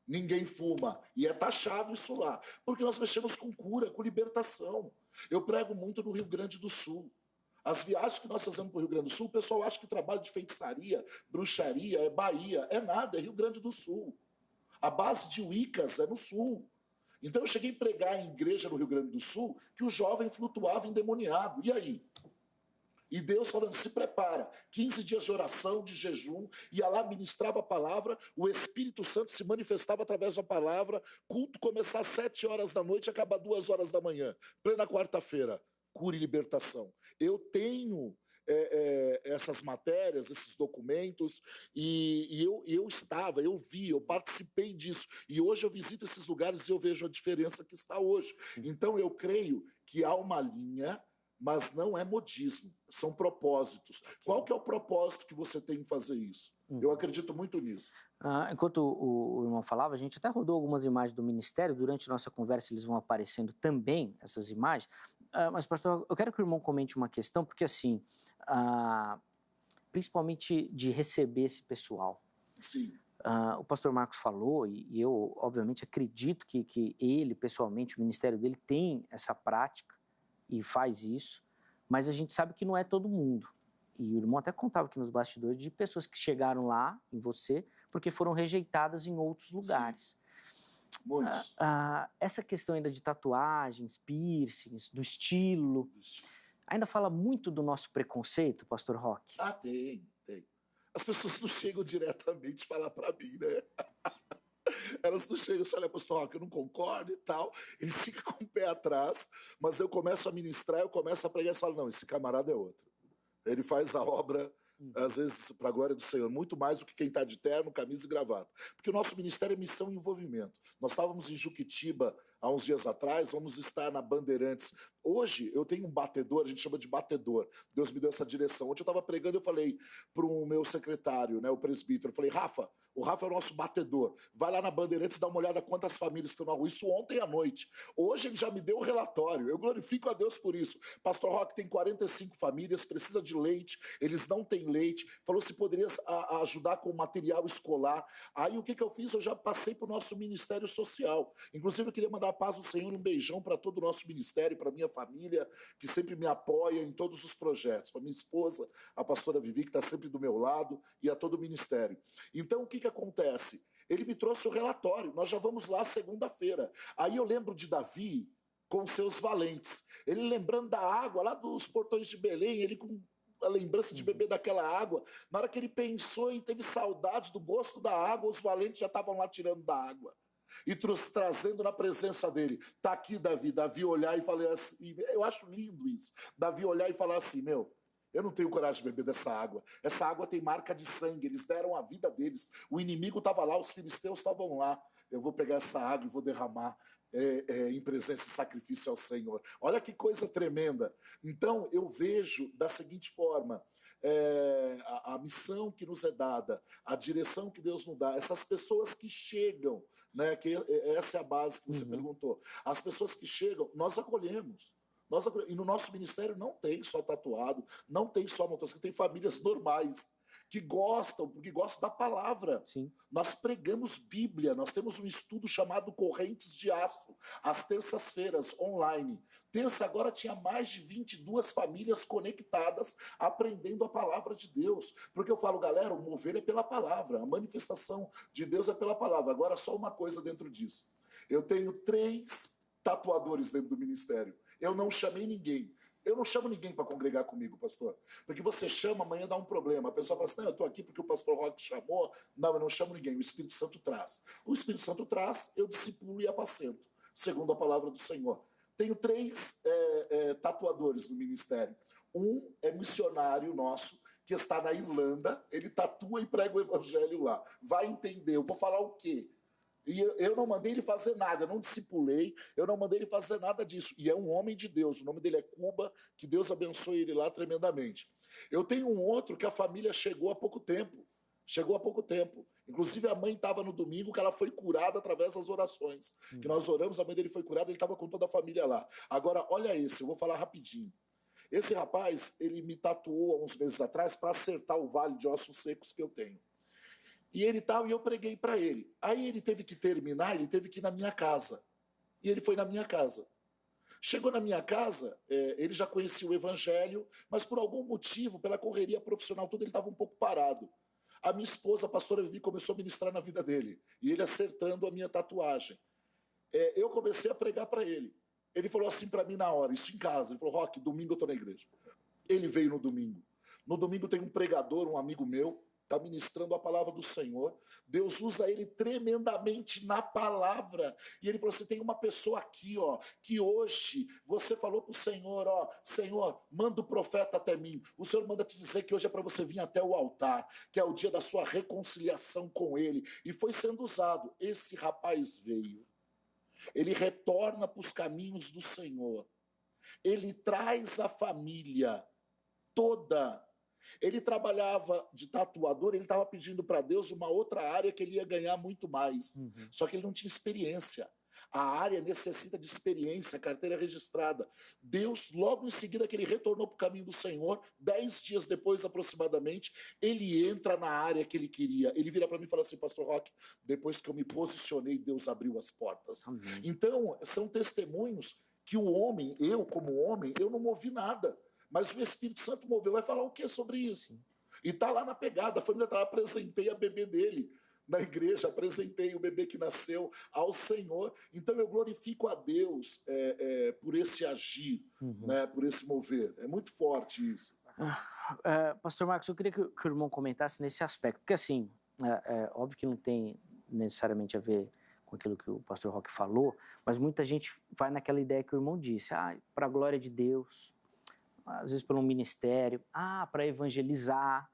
Ninguém fuma, e é taxado isso lá, porque nós mexemos com cura, com libertação. Eu prego muito no Rio Grande do Sul. As viagens que nós fazemos para o Rio Grande do Sul, o pessoal acha que trabalho de feitiçaria, bruxaria, é Bahia. É nada, é Rio Grande do Sul. A base de Wiccas é no Sul. Então eu cheguei a pregar em igreja no Rio Grande do Sul que o jovem flutuava endemoniado. E aí? E Deus falando, se prepara, 15 dias de oração, de jejum, ia lá, ministrava a palavra, o Espírito Santo se manifestava através da palavra, culto começar às 7 horas da noite e acabar 2 horas da manhã, plena quarta-feira, cura e libertação. Eu tenho essas matérias, esses documentos, e eu vi, eu participei disso, e hoje eu visito esses lugares e eu vejo a diferença que está hoje. Então eu creio que há uma linha, mas não é modismo, são propósitos. Qual que é o propósito que você tem em fazer isso? Eu acredito muito nisso. Enquanto o irmão falava, a gente até rodou algumas imagens do ministério, durante a nossa conversa eles vão aparecendo também, essas imagens, mas pastor, eu quero que o irmão comente uma questão, porque assim, principalmente de receber esse pessoal. Sim. O pastor Marcos falou, e eu obviamente acredito que ele, pessoalmente, o ministério dele tem essa prática, e faz isso, mas a gente sabe que não é todo mundo. E o irmão até contava aqui nos bastidores de pessoas que chegaram lá em você porque foram rejeitadas em outros lugares. Sim. Muitos. Essa questão ainda de tatuagens, piercings, do estilo, ainda fala muito do nosso preconceito, pastor Roque? Tem. As pessoas não chegam diretamente falar para mim, né? Elas não chegam e olha, pastor Roque, eu não concordo e tal. Eles ficam com o pé atrás, mas eu começo a ministrar, eu começo a pregar e falo, não, esse camarada é outro. Ele faz a obra, às vezes, para a glória do Senhor, muito mais do que quem está de terno, camisa e gravata. Porque o nosso ministério é missão e envolvimento. Nós estávamos em Juquitiba há uns dias atrás, vamos estar na Bandeirantes. Hoje eu tenho um batedor, a gente chama de batedor. Deus me deu essa direção. Ontem eu estava pregando, eu falei para o meu secretário, né, o presbítero, eu falei, o Rafa é o nosso batedor. Vai lá na Bandeirantes e dá uma olhada quantas famílias estão na rua. Isso ontem à noite. Hoje ele já me deu o relatório. Eu glorifico a Deus por isso. Pastor Roque tem 45 famílias, precisa de leite, eles não têm leite. Falou se poderia ajudar com material escolar. Aí o que eu fiz? Eu já passei para o nosso Ministério Social. Inclusive eu queria mandar a paz do Senhor, um beijão para todo o nosso ministério, para minha família, que sempre me apoia em todos os projetos, para minha esposa, a pastora Vivi, que está sempre do meu lado, e a todo o ministério. Então, o que acontece? Ele me trouxe o relatório, nós já vamos lá segunda-feira. Aí eu lembro de Davi com seus valentes, ele lembrando da água lá dos portões de Belém, ele com a lembrança de beber daquela água. Na hora que ele pensou e teve saudade do gosto da água, os valentes já estavam lá tirando da água e trazendo na presença dele. Tá aqui, Davi. Davi olhar e falar assim, eu acho lindo isso. Davi olhar e falar assim, meu, eu não tenho coragem de beber dessa água. Essa água tem marca de sangue, eles deram a vida deles. O inimigo estava lá, os filisteus estavam lá. Eu vou pegar essa água e vou derramar em presença e sacrifício ao Senhor. Olha que coisa tremenda. Então, eu vejo da seguinte forma, a missão que nos é dada, a direção que Deus nos dá, essas pessoas que chegam, né, que essa é a base que você perguntou, as pessoas que chegam, nós acolhemos. E no nosso ministério não tem só tatuado, não tem só motocicleta, tem famílias normais, que gostam, porque gostam da palavra. Sim. Nós pregamos Bíblia, nós temos um estudo chamado Correntes de Aço, às terças-feiras, online. Terça agora tinha mais de 22 famílias conectadas, aprendendo a palavra de Deus. Porque eu falo, galera, o mover é pela palavra, a manifestação de Deus é pela palavra. Agora, só uma coisa dentro disso. Eu tenho 3 tatuadores dentro do ministério. Eu não chamei ninguém. Eu não chamo ninguém para congregar comigo, pastor. Porque você chama, amanhã dá um problema. A pessoa fala assim, não, eu estou aqui porque o pastor Roque chamou. Não, eu não chamo ninguém, o Espírito Santo traz. O Espírito Santo traz, eu discipulo e apacento, segundo a palavra do Senhor. Tenho 3 tatuadores no ministério. Um é missionário nosso, que está na Irlanda, ele tatua e prega o evangelho lá. Vai entender, eu vou falar o quê? E eu não mandei ele fazer nada, eu não discipulei, eu não mandei ele fazer nada disso. E é um homem de Deus, o nome dele é Cuba, que Deus abençoe ele lá tremendamente. Eu tenho um outro que a família chegou há pouco tempo. Inclusive a mãe estava no domingo, que ela foi curada através das orações. Que nós oramos, a mãe dele foi curada, ele estava com toda a família lá. Agora, olha esse, eu vou falar rapidinho. Esse rapaz, ele me tatuou há uns meses atrás para acertar o vale de ossos secos que eu tenho. E ele tal, e eu preguei para ele. Aí ele teve que terminar, ele teve que ir na minha casa. E ele foi na minha casa. Chegou na minha casa, ele já conhecia o evangelho, mas por algum motivo, pela correria profissional toda, ele estava um pouco parado. A minha esposa, a pastora Vivi, começou a ministrar na vida dele. E ele acertando a minha tatuagem. Eu comecei a pregar para ele. Ele falou assim para mim na hora, isso em casa. Ele falou, Roque, domingo eu estou na igreja. Ele veio no domingo. No domingo tem um pregador, um amigo meu, está ministrando a palavra do Senhor. Deus usa ele tremendamente na palavra. E ele falou assim, tem uma pessoa aqui, ó, que hoje você falou para o Senhor, ó, Senhor, manda o profeta até mim. O Senhor manda te dizer que hoje é para você vir até o altar, que é o dia da sua reconciliação com ele. E foi sendo usado. Esse rapaz veio. Ele retorna para os caminhos do Senhor. Ele traz a família toda. Ele trabalhava de tatuador, ele estava pedindo para Deus uma outra área que ele ia ganhar muito mais. Só que ele não tinha experiência. A área necessita de experiência, carteira registrada. Deus, logo em seguida que ele retornou para o caminho do Senhor, 10 dias depois aproximadamente, ele entra na área que ele queria. Ele vira para mim e fala assim, pastor Roque, depois que eu me posicionei, Deus abriu as portas. Amém. Então, são testemunhos que o homem, eu como homem, eu não movi nada. Mas o Espírito Santo moveu. Vai falar o que sobre isso? E está lá na pegada. A família tá, apresentei a bebê dele na igreja, apresentei o bebê que nasceu ao Senhor. Então eu glorifico a Deus por esse agir, né, por esse mover. É muito forte isso. Pastor Marcos, eu queria que o irmão comentasse nesse aspecto. Porque assim, óbvio que não tem necessariamente a ver com aquilo que o pastor Roque falou, mas muita gente vai naquela ideia que o irmão disse. Para a glória de Deus, às vezes pelo ministério, para evangelizar.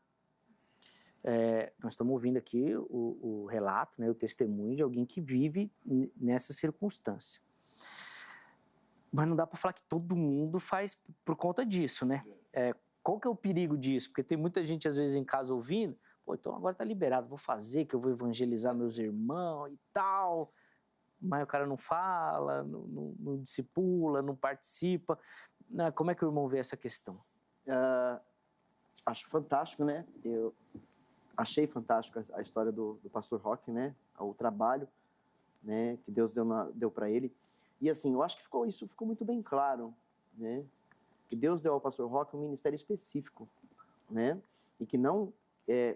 Nós estamos ouvindo aqui o relato, né, o testemunho de alguém que vive nessa circunstância. Mas não dá para falar que todo mundo faz por conta disso, né? Qual que é o perigo disso? Porque tem muita gente, às vezes, em casa ouvindo, então agora está liberado, vou fazer, que eu vou evangelizar meus irmãos e tal, mas o cara não fala, não discipula, não participa. Como é que o irmão vê essa questão? Acho fantástico, né? Eu achei fantástico a história do pastor Roque, né? O trabalho, né, que Deus deu para ele. E assim, eu acho que isso ficou muito bem claro, né? Que Deus deu ao pastor Roque um ministério específico, né? E que não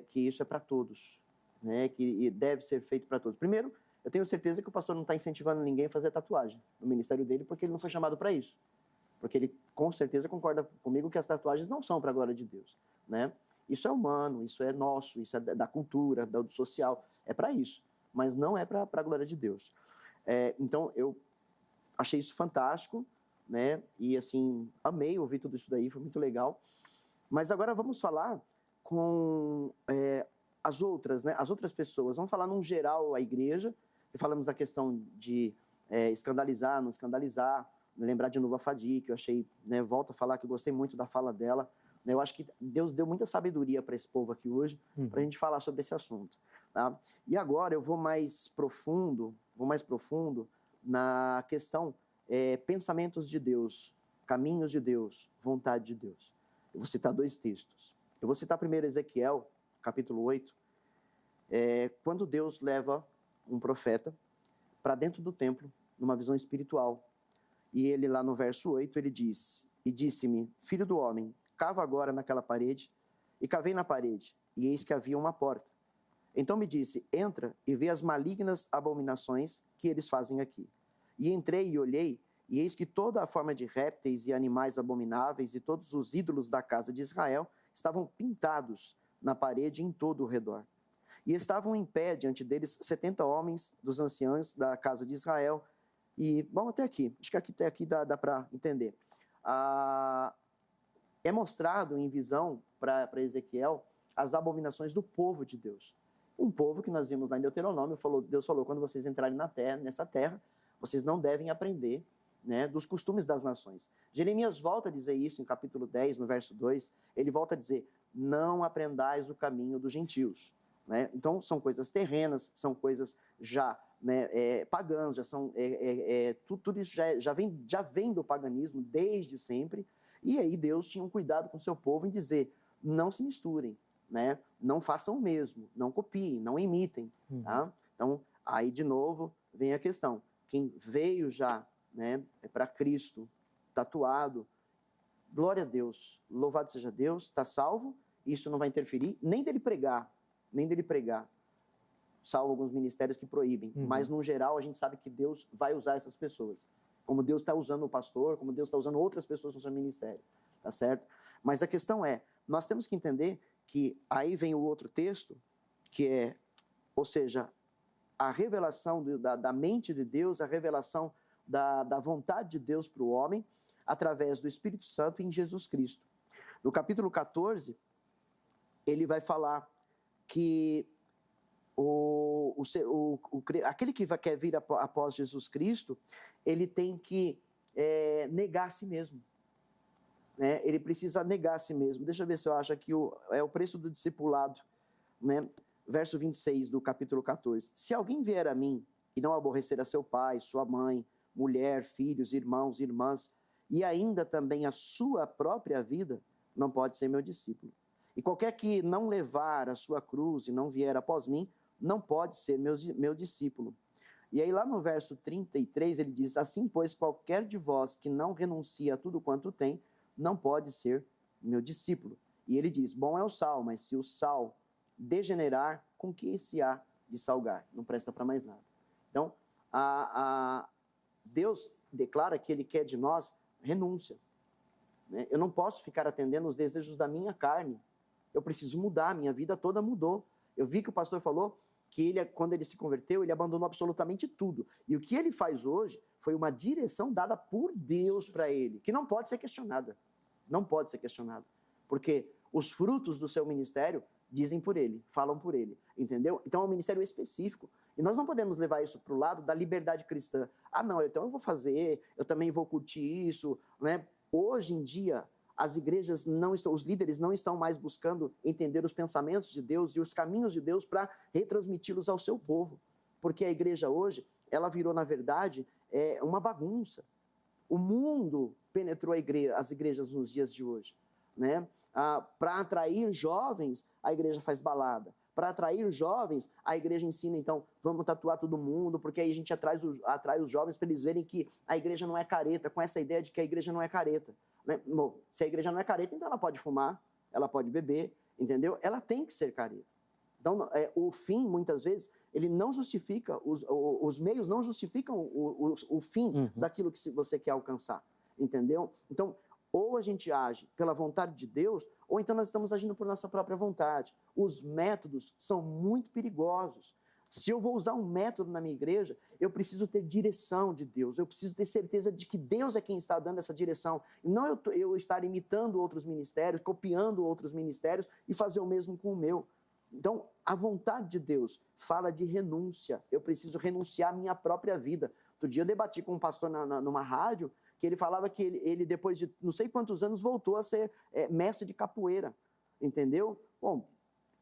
que isso é para todos, né? Que deve ser feito para todos. Primeiro, eu tenho certeza que o pastor não está incentivando ninguém a fazer tatuagem no ministério dele, porque ele não foi chamado para isso. Porque ele, com certeza, concorda comigo que as tatuagens não são para a glória de Deus, né? Isso é humano, isso é nosso, isso é da cultura, do social, é para isso, mas não é para a glória de Deus. Então, eu achei isso fantástico, né? E, assim, amei ouvir tudo isso daí, foi muito legal. Mas agora vamos falar com as outras, né? As outras pessoas. Vamos falar, num geral, a igreja, e falamos da questão de escandalizar, não escandalizar, lembrar de novo a Fadi, que eu achei, né? Volto a falar que eu gostei muito da fala dela. Eu acho que Deus deu muita sabedoria para esse povo aqui hoje, para a gente falar sobre esse assunto. Tá? E agora eu vou mais profundo na questão pensamentos de Deus, caminhos de Deus, vontade de Deus. Eu vou citar 2 textos. Eu vou citar primeiro Ezequiel, capítulo 8, quando Deus leva um profeta para dentro do templo, numa visão espiritual. E ele, lá no verso 8, ele diz: "E disse-me, filho do homem, cava agora naquela parede, e cavei na parede, e eis que havia uma porta. Então me disse, entra e vê as malignas abominações que eles fazem aqui. E entrei e olhei, e eis que toda a forma de répteis e animais abomináveis e todos os ídolos da casa de Israel estavam pintados na parede em todo o redor. E estavam em pé diante deles 70 homens dos anciãos da casa de Israel." E vamos até aqui, acho que até aqui dá para entender. É mostrado em visão para Ezequiel as abominações do povo de Deus. Um povo que nós vimos lá em Deuteronômio, Deus falou, quando vocês entrarem nessa terra, vocês não devem aprender, né, dos costumes das nações. Jeremias volta a dizer isso em capítulo 10, no verso 2, ele volta a dizer, não aprendais o caminho dos gentios. Né? Então, são coisas terrenas, são coisas já, né, pagãs, já são, tudo isso já vem do paganismo desde sempre. E aí Deus tinha um cuidado com o seu povo em dizer, não se misturem, né? Não façam o mesmo, não copiem, não imitem. Tá? Então, aí de novo vem a questão, quem veio já, né, para Cristo, tatuado, glória a Deus, louvado seja Deus, está salvo, isso não vai interferir, nem dele pregar, salvo alguns ministérios que proíbem, mas no geral a gente sabe que Deus vai usar essas pessoas, como Deus está usando o pastor, como Deus está usando outras pessoas no seu ministério, tá certo? Mas a questão nós temos que entender que aí vem o outro texto, que ou seja, a revelação da mente de Deus, a revelação da vontade de Deus para o homem, através do Espírito Santo em Jesus Cristo. No capítulo 14, ele vai falar que aquele que quer vir após Jesus Cristo, ele tem que negar a si mesmo. Né? Ele precisa negar a si mesmo. Deixa eu ver se eu acho aqui o preço do discipulado. Né? Verso 26 do capítulo 14. Se alguém vier a mim e não aborrecer a seu pai, sua mãe, mulher, filhos, irmãos, irmãs, e ainda também a sua própria vida, não pode ser meu discípulo. E qualquer que não levar a sua cruz e não vier após mim, não pode ser meu discípulo. E aí lá no verso 33 ele diz, assim pois qualquer de vós que não renuncia a tudo quanto tem, não pode ser meu discípulo. E ele diz, bom é o sal, mas se o sal degenerar, com que se há de salgar? Não presta para mais nada. Então, Deus declara que ele quer de nós renúncia. Né? Eu não posso ficar atendendo os desejos da minha carne. Eu preciso mudar, minha vida toda mudou. Eu vi que o pastor falou que quando ele se converteu, ele abandonou absolutamente tudo. E o que ele faz hoje foi uma direção dada por Deus para ele, que não pode ser questionada. Não pode ser questionada. Porque os frutos do seu ministério dizem por ele, falam por ele, entendeu? Então é um ministério específico. E nós não podemos levar isso para o lado da liberdade cristã. Ah, não, então eu vou fazer, eu também vou curtir isso, né? Hoje em dia, as igrejas os líderes não estão mais buscando entender os pensamentos de Deus e os caminhos de Deus para retransmiti-los ao seu povo. Porque a igreja hoje, ela virou, na verdade, uma bagunça. O mundo penetrou as igrejas nos dias de hoje. Né? Para atrair jovens, a igreja faz balada. Para atrair os jovens, a igreja ensina, então, vamos tatuar todo mundo, porque aí a gente atrai os jovens para eles verem que a igreja não é careta, com essa ideia de que a igreja não é careta. Né? Bom, se a igreja não é careta, então ela pode fumar, ela pode beber, entendeu? Ela tem que ser careta. Então, o fim, muitas vezes, ele não justifica, os meios não justificam o fim daquilo que você quer alcançar, entendeu? Então, ou a gente age pela vontade de Deus, ou então nós estamos agindo por nossa própria vontade. Os métodos são muito perigosos. Se eu vou usar um método na minha igreja, eu preciso ter direção de Deus, eu preciso ter certeza de que Deus é quem está dando essa direção, e não eu estar imitando outros ministérios, copiando outros ministérios e fazer o mesmo com o meu. Então, a vontade de Deus fala de renúncia, eu preciso renunciar à minha própria vida. Outro dia eu debati com um pastor numa rádio, que ele falava que ele, depois de não sei quantos anos, voltou a ser mestre de capoeira, entendeu? Bom,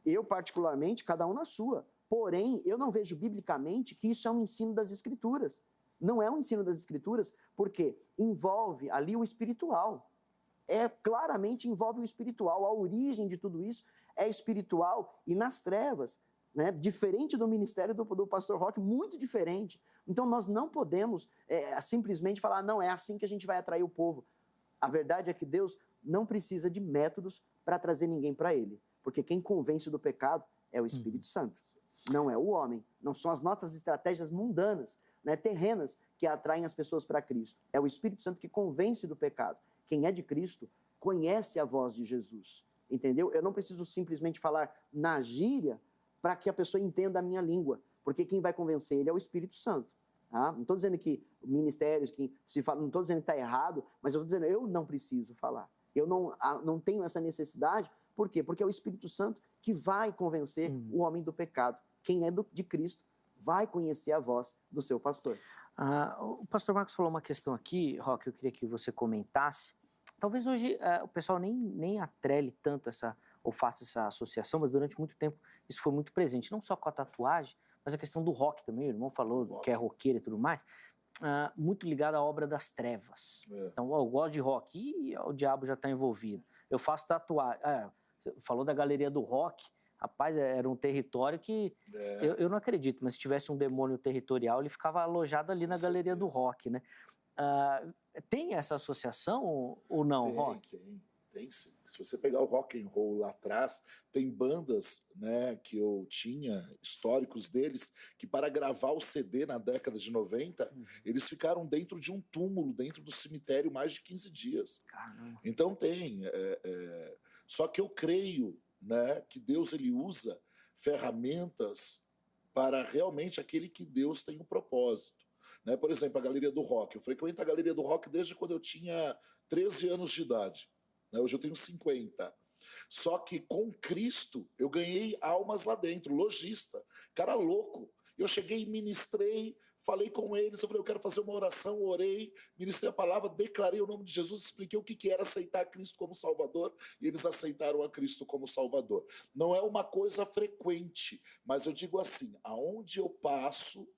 eu particularmente, cada um na sua, porém, eu não vejo biblicamente que isso é um ensino das Escrituras. Não é um ensino das Escrituras, porque envolve ali o espiritual. Claramente envolve o espiritual, a origem de tudo isso é espiritual e nas trevas, né? Diferente do ministério do pastor Roque, muito diferente. Então, nós não podemos simplesmente falar, não, é assim que a gente vai atrair o povo. A verdade é que Deus não precisa de métodos para trazer ninguém para Ele, porque quem convence do pecado é o Espírito Santo, não é o homem, não são as nossas estratégias mundanas, né, terrenas, que atraem as pessoas para Cristo. É o Espírito Santo que convence do pecado. Quem é de Cristo conhece a voz de Jesus, entendeu? Eu não preciso simplesmente falar na gíria para que a pessoa entenda a minha língua, porque quem vai convencer ele é o Espírito Santo. Tá? Não estou dizendo que ministérios, que se fala, não estou dizendo que está errado, mas eu estou dizendo eu não preciso falar. Eu não tenho essa necessidade. Por quê? Porque é o Espírito Santo que vai convencer o homem do pecado. Quem é de Cristo vai conhecer a voz do seu pastor. O pastor Marcos falou uma questão aqui, Roque, eu queria que você comentasse. Talvez hoje o pessoal nem atrele tanto ou faça essa associação, mas durante muito tempo isso foi muito presente, não só com a tatuagem, mas a questão do rock também, o irmão falou que é roqueiro e tudo mais, muito ligado à obra das trevas. Então, eu gosto de rock e o diabo já está envolvido. Eu faço tatuagem. Você falou da galeria do rock, rapaz, era um território que eu não acredito, mas se tivesse um demônio territorial, ele ficava alojado ali na galeria do rock, né? Tem essa associação ou não, Rock? Tem sim. Se você pegar o rock and roll lá atrás, tem bandas, né, que eu tinha, históricos deles, que para gravar o CD na década de 90, eles ficaram dentro de um túmulo, dentro do cemitério, mais de 15 dias. Caramba. Então tem. Só que eu creio, né, que Deus ele usa ferramentas para realmente aquele que Deus tem um propósito. Né? Por exemplo, a Galeria do Rock. Eu frequento a Galeria do Rock desde quando eu tinha 13 anos de idade. Hoje eu tenho 50. Só que com Cristo eu ganhei almas lá dentro, lojista, cara louco. Eu cheguei, ministrei, falei com eles, eu falei, eu quero fazer uma oração, orei, ministrei a palavra, declarei o nome de Jesus, expliquei o que era aceitar Cristo como Salvador, e eles aceitaram a Cristo como Salvador. Não é uma coisa frequente, mas eu digo assim, aonde eu passo,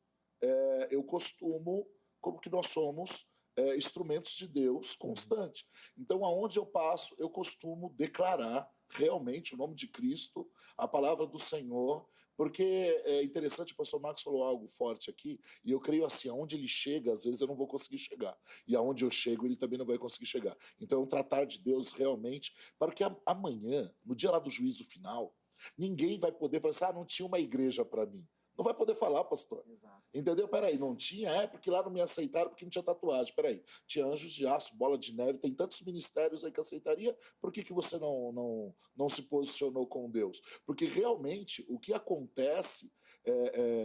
eu costumo, como que nós somos, instrumentos de Deus constante. Então, aonde eu passo, eu costumo declarar realmente o nome de Cristo, a palavra do Senhor, porque é interessante, o pastor Marcos falou algo forte aqui, e eu creio assim, aonde ele chega, às vezes eu não vou conseguir chegar, e aonde eu chego, ele também não vai conseguir chegar. Então, é um tratar de Deus realmente, para que amanhã, no dia lá do juízo final, ninguém vai poder falar assim, não tinha uma igreja para mim. Não vai poder falar, pastor. Exato. Entendeu? Peraí, não tinha? Porque lá não me aceitaram porque não tinha tatuagem. Peraí, tinha Anjos de Aço, Bola de Neve, tem tantos ministérios aí que aceitaria, por que você não se posicionou com Deus? Porque realmente o que acontece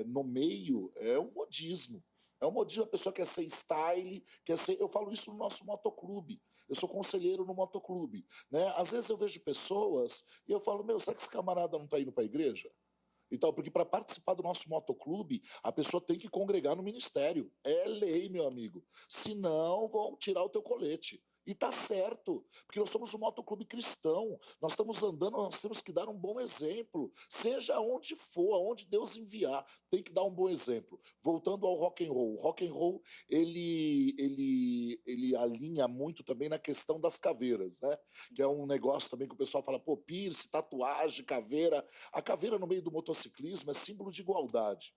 no meio é um modismo. É um modismo, a pessoa quer ser style, quer ser... Eu falo isso no nosso motoclube. Eu sou conselheiro no motoclube. Né? Às vezes eu vejo pessoas e eu falo, será que esse camarada não está indo para a igreja? Então, porque para participar do nosso motoclube, a pessoa tem que congregar no ministério. É lei, meu amigo. Senão, vão tirar o teu colete. E tá certo, porque nós somos um motoclube cristão, nós estamos andando, nós temos que dar um bom exemplo, seja onde for, aonde Deus enviar, tem que dar um bom exemplo. Voltando ao rock and roll, o rock and roll, ele alinha muito também na questão das caveiras, né? Que é um negócio também que o pessoal fala, pô, piercing, tatuagem, caveira. A caveira no meio do motociclismo é símbolo de igualdade.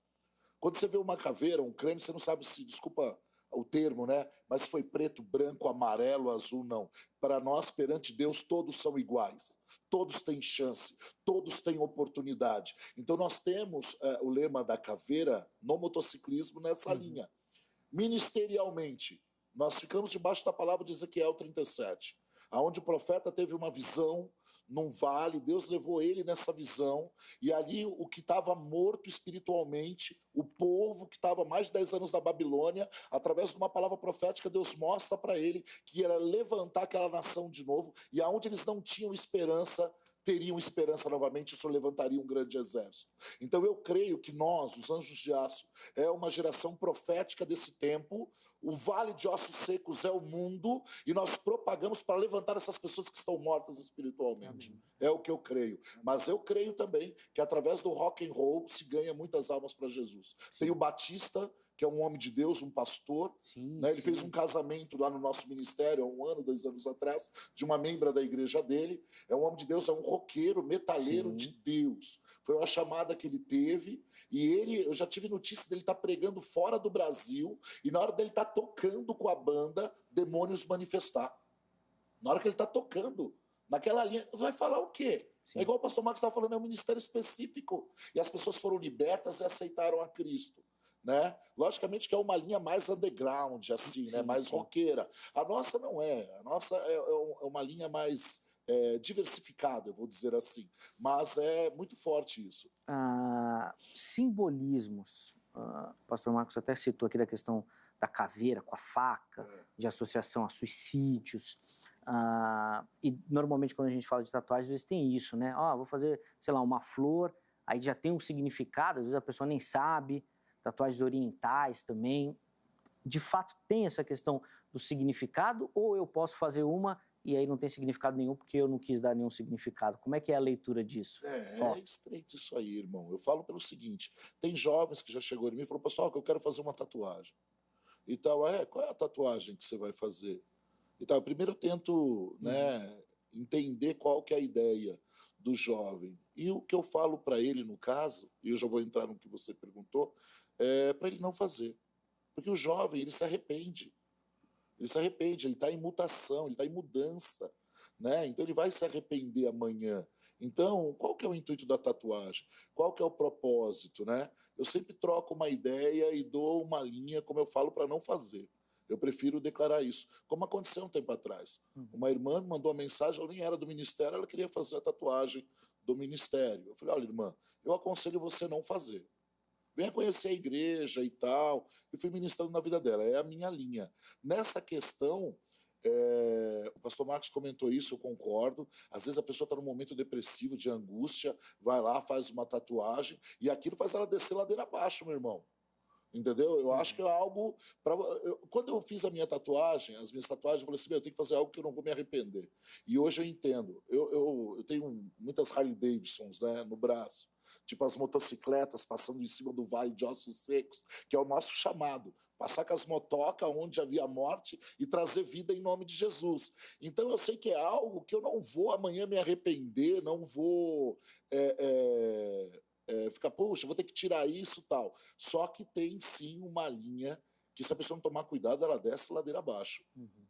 Quando você vê uma caveira, um creme, você não sabe se, desculpa o termo, né? Mas foi preto, branco, amarelo, azul, não. Para nós, perante Deus, todos são iguais. Todos têm chance, todos têm oportunidade. Então nós temos o lema da caveira no motociclismo nessa linha. Ministerialmente, nós ficamos debaixo da palavra de Ezequiel 37, onde o profeta teve uma visão num vale, Deus levou ele nessa visão, e ali o que estava morto espiritualmente, o povo que estava mais de 10 anos da Babilônia, através de uma palavra profética, Deus mostra para ele que era levantar aquela nação de novo, e aonde eles não tinham esperança, teriam esperança novamente, isso levantaria um grande exército. Então eu creio que nós, os Anjos de Aço, é uma geração profética desse tempo. O vale de ossos secos é o mundo, e nós propagamos para levantar essas pessoas que estão mortas espiritualmente. Amém. É o que eu creio. Mas eu creio também que através do rock and roll se ganha muitas almas para Jesus. Sim. Tem o Batista, que é um homem de Deus, um pastor. Sim, né? Ele fez um casamento lá no nosso ministério há 1 ano, 2 anos atrás, de uma membra da igreja dele. É um homem de Deus, é um roqueiro, metaleiro de Deus. Foi uma chamada que ele teve, e eu já tive notícia dele estar pregando fora do Brasil, e na hora dele estar tocando com a banda, demônios manifestar. Na hora que ele está tocando, naquela linha, vai falar o quê? Sim. É igual o pastor Marcos estava falando, é um ministério específico, e as pessoas foram libertas e aceitaram a Cristo. Né? Logicamente que é uma linha mais underground, assim, sim, né? Mais roqueira. A nossa não é. A nossa é uma linha mais diversificada, eu vou dizer assim. Mas é muito forte isso. Simbolismos. O pastor Marcos até citou aqui da questão da caveira com a faca, de associação a suicídios. E normalmente quando a gente fala de tatuagem, às vezes tem isso, né? Vou fazer, sei lá, uma flor, aí já tem um significado, às vezes a pessoa nem sabe. Tatuagens orientais também. De fato, tem essa questão do significado, ou eu posso fazer uma e aí não tem significado nenhum porque eu não quis dar nenhum significado? Como é que é a leitura disso? É estreito isso aí, irmão. Eu falo pelo seguinte, tem jovens que já chegou em mim e falaram, pastor, eu quero fazer uma tatuagem. E tal, qual é a tatuagem que você vai fazer? E tal, primeiro eu tento entender qual que é a ideia do jovem. E o que eu falo para ele, no caso, e eu já vou entrar no que você perguntou, para ele não fazer. Porque o jovem, ele se arrepende. Ele se arrepende, ele está em mutação, ele está em mudança. Né? Então ele vai se arrepender amanhã. Então, qual que é o intuito da tatuagem? Qual que é o propósito? Né? Eu sempre troco uma ideia e dou uma linha, como eu falo, para não fazer. Eu prefiro declarar isso. Como aconteceu um tempo atrás. Uma irmã me mandou uma mensagem, ela nem era do ministério, ela queria fazer a tatuagem do ministério. Eu falei, olha, irmã, eu aconselho você não fazer. Venha conhecer a igreja e tal. E fui ministrando na vida dela. É a minha linha. Nessa questão, o pastor Marcos comentou isso, eu concordo. Às vezes a pessoa está num momento depressivo, de angústia, vai lá, faz uma tatuagem, e aquilo faz ela descer ladeira abaixo, meu irmão. Entendeu? Eu acho que é algo... Quando eu fiz a minha tatuagem, as minhas tatuagens, eu falei assim, eu tenho que fazer algo que eu não vou me arrepender. E hoje eu entendo. Eu tenho muitas Harley Davidsons, né, no braço. Tipo as motocicletas passando em cima do vale de ossos secos, que é o nosso chamado. Passar com as motocas onde havia morte e trazer vida em nome de Jesus. Então eu sei que é algo que eu não vou amanhã me arrepender, não vou ficar, poxa, vou ter que tirar isso e tal. Só que tem sim uma linha que se a pessoa não tomar cuidado, ela desce ladeira abaixo.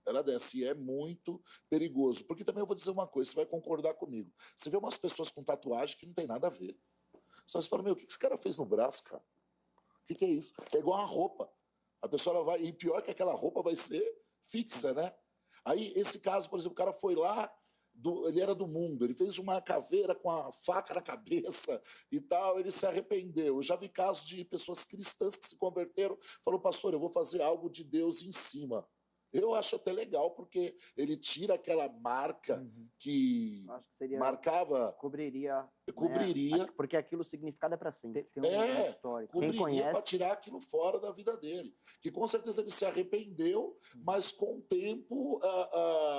Ela desce e é muito perigoso. Porque também eu vou dizer uma coisa, você vai concordar comigo. Você vê umas pessoas com tatuagem que não tem nada a ver. Só você fala, meu, o que esse cara fez no braço, cara? O que é isso? É igual uma roupa. A pessoa ela vai... E pior que aquela roupa vai ser fixa, né? Aí, esse caso, por exemplo, o cara foi lá, ele era do mundo, ele fez uma caveira com a faca na cabeça e tal, ele se arrependeu. Eu já vi casos de pessoas cristãs que se converteram, falou, pastor, eu vou fazer algo de Deus em cima. Eu acho até legal, porque ele tira aquela marca que acho que seria, marcava... Cobriria Cobriria. Né? Porque aquilo significado é para sempre. Tem uma história. Cobriria quem conhece para tirar aquilo fora da vida dele. Que com certeza ele se arrependeu, mas com o tempo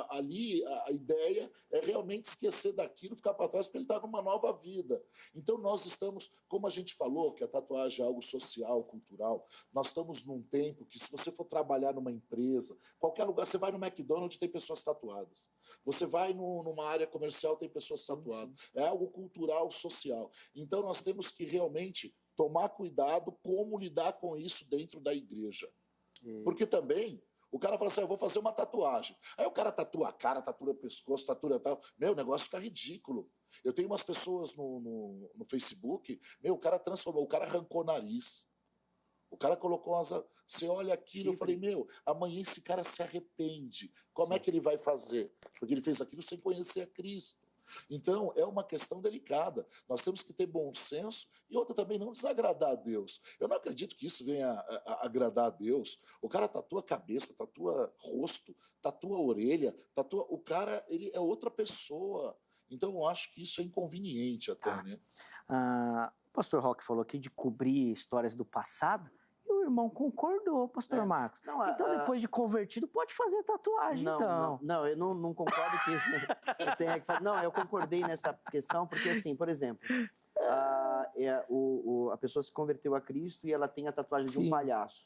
ali a ideia é realmente esquecer daquilo, ficar para trás, porque ele está numa nova vida. Então nós estamos, como a gente falou, que a tatuagem é algo social, cultural, nós estamos num tempo que se você for trabalhar numa empresa, qualquer lugar, você vai no McDonald's, tem pessoas tatuadas. Você vai numa área comercial, tem pessoas tatuadas. É algo cultural, social. Então nós temos que realmente tomar cuidado como lidar com isso dentro da igreja. Porque também o cara fala assim, eu vou fazer uma tatuagem. Aí o cara tatua a cara, tatua o pescoço, tatua tal. Meu, o negócio fica ridículo. Eu tenho umas pessoas no Facebook, o cara transformou, o cara arrancou o nariz. O cara colocou umas... Você olha aquilo, eu falei, amanhã esse cara se arrepende. Como é que ele vai fazer? Porque ele fez aquilo sem conhecer a Cristo. Então, é uma questão delicada. Nós temos que ter bom senso e outra também, não desagradar a Deus. Eu não acredito que isso venha a agradar a Deus. O cara tatua a cabeça, tatua rosto, tatua a orelha, tatua... O cara, ele é outra pessoa. Então, eu acho que isso é inconveniente até, né? O pastor Roque falou aqui de cobrir histórias do passado. O irmão concordou, pastor Marcos. Não, então, depois de convertido, pode fazer tatuagem, Não, eu não concordo que eu tenha que fazer. Não, eu concordei nessa questão, porque assim, por exemplo, a pessoa se converteu a Cristo e ela tem a tatuagem de um palhaço.